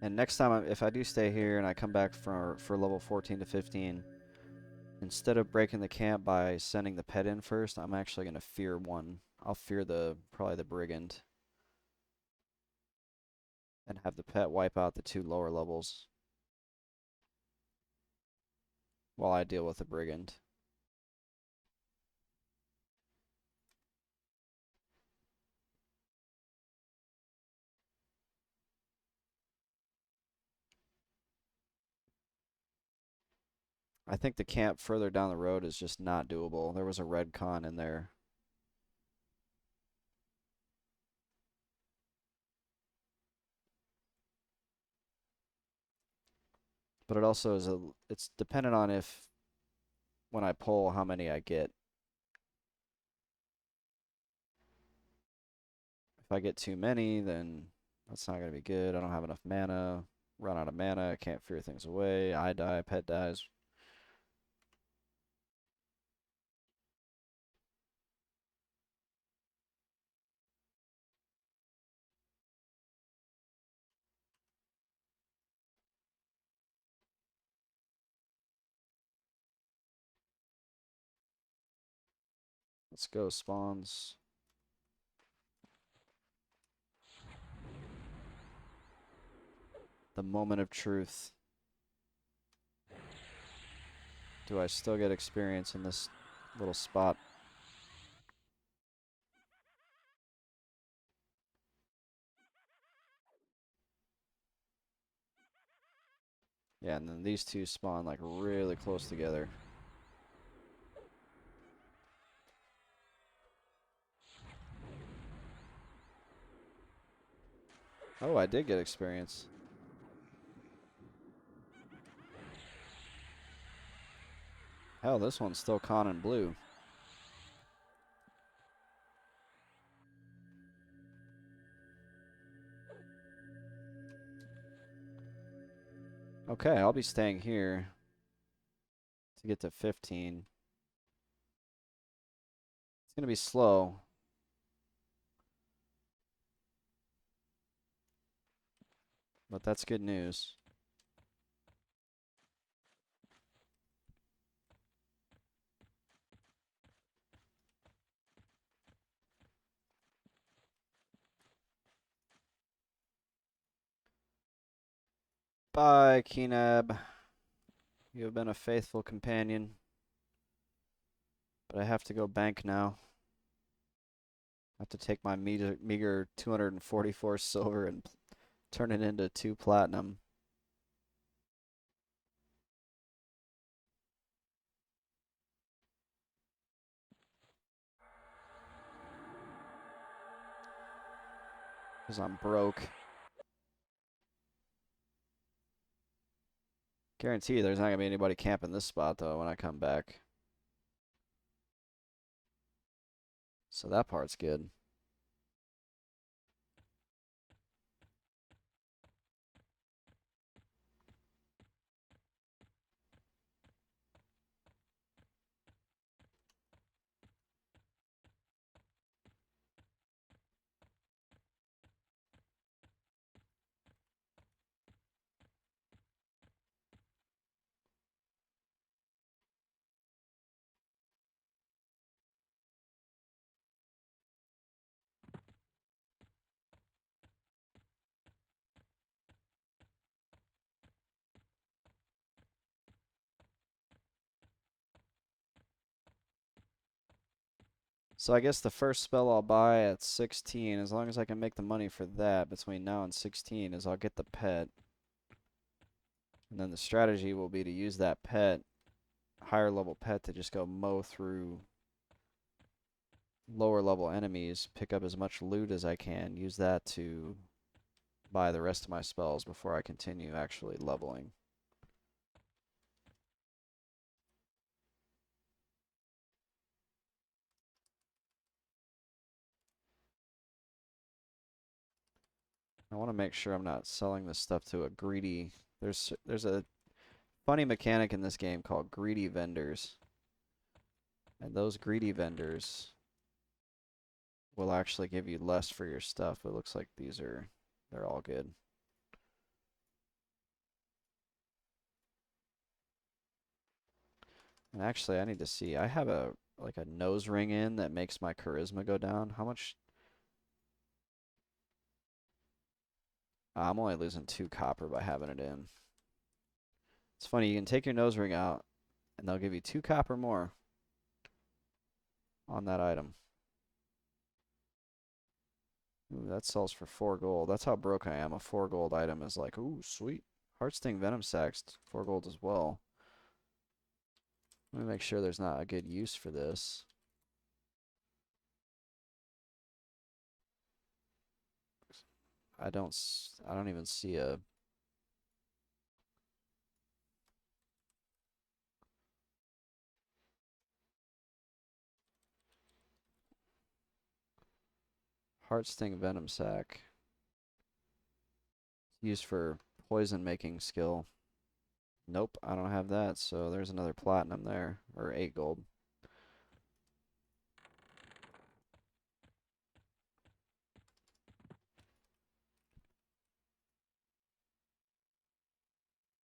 And next time, if I do stay here and I come back for level 14 to 15, instead of breaking the camp by sending the pet in first, I'm actually going to fear one. I'll fear probably the brigand. And have the pet wipe out the 2 lower levels while I deal with the brigand. I think the camp further down the road is just not doable. There was a red con in there. But it also is it's dependent on if when I pull how many I get. If I get too many, then that's not going to be good. I don't have enough mana. Run out of mana. I can't fear things away. I die. Pet dies. Let's go, spawns. The moment of truth. Do I still get experience in this little spot? Yeah, and then these two spawn like really close together. Oh, I did get experience. Hell, this one's still conning blue. Okay, I'll be staying here to get to 15. It's going to be slow. But that's good news. Bye, Keenab. You have been a faithful companion. But I have to go bank now. I have to take my meager 244 silver and turn it into 2 platinum. Because I'm broke. Guarantee there's not going to be anybody camping this spot, though, when I come back. So that part's good. So I guess the first spell I'll buy at 16, as long as I can make the money for that between now and 16, is I'll get the pet. And then the strategy will be to use that pet, higher level pet, to just go mow through lower level enemies, pick up as much loot as I can, use that to buy the rest of my spells before I continue actually leveling. I want to make sure I'm not selling this stuff to a greedy. There's a funny mechanic in this game called greedy vendors. And those greedy vendors will actually give you less for your stuff. It looks like they're all good. And actually, I need to see. I have like a nose ring in that makes my charisma go down. How much? I'm only losing 2 copper by having it in. It's funny, you can take your nose ring out and they'll give you 2 copper more on that item. Ooh, that sells for 4 gold. That's how broke I am. A 4 gold item is like, ooh, sweet. Heartsting Venom Sacs, 4 gold as well. Let me make sure there's not a good use for this. I don't even see a Heart sting venom sac. Used for poison making skill. Nope, I don't have that, so there's another platinum there, or 8 gold.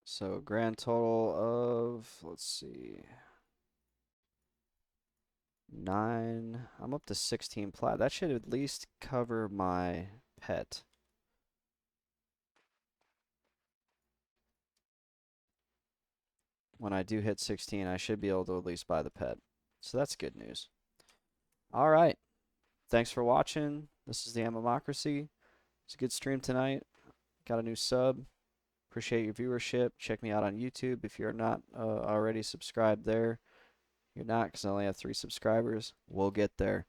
So grand total of, let's see, 9. I'm up to 16 plat. That should at least cover my pet. When I do hit 16, I should be able to at least buy the pet. So that's good news. All right. Thanks for watching. This is the Amomocracy. It's a good stream tonight. Got a new sub. Appreciate your viewership. Check me out on YouTube if you're not already subscribed there. You're not, because I only have 3 subscribers. We'll get there.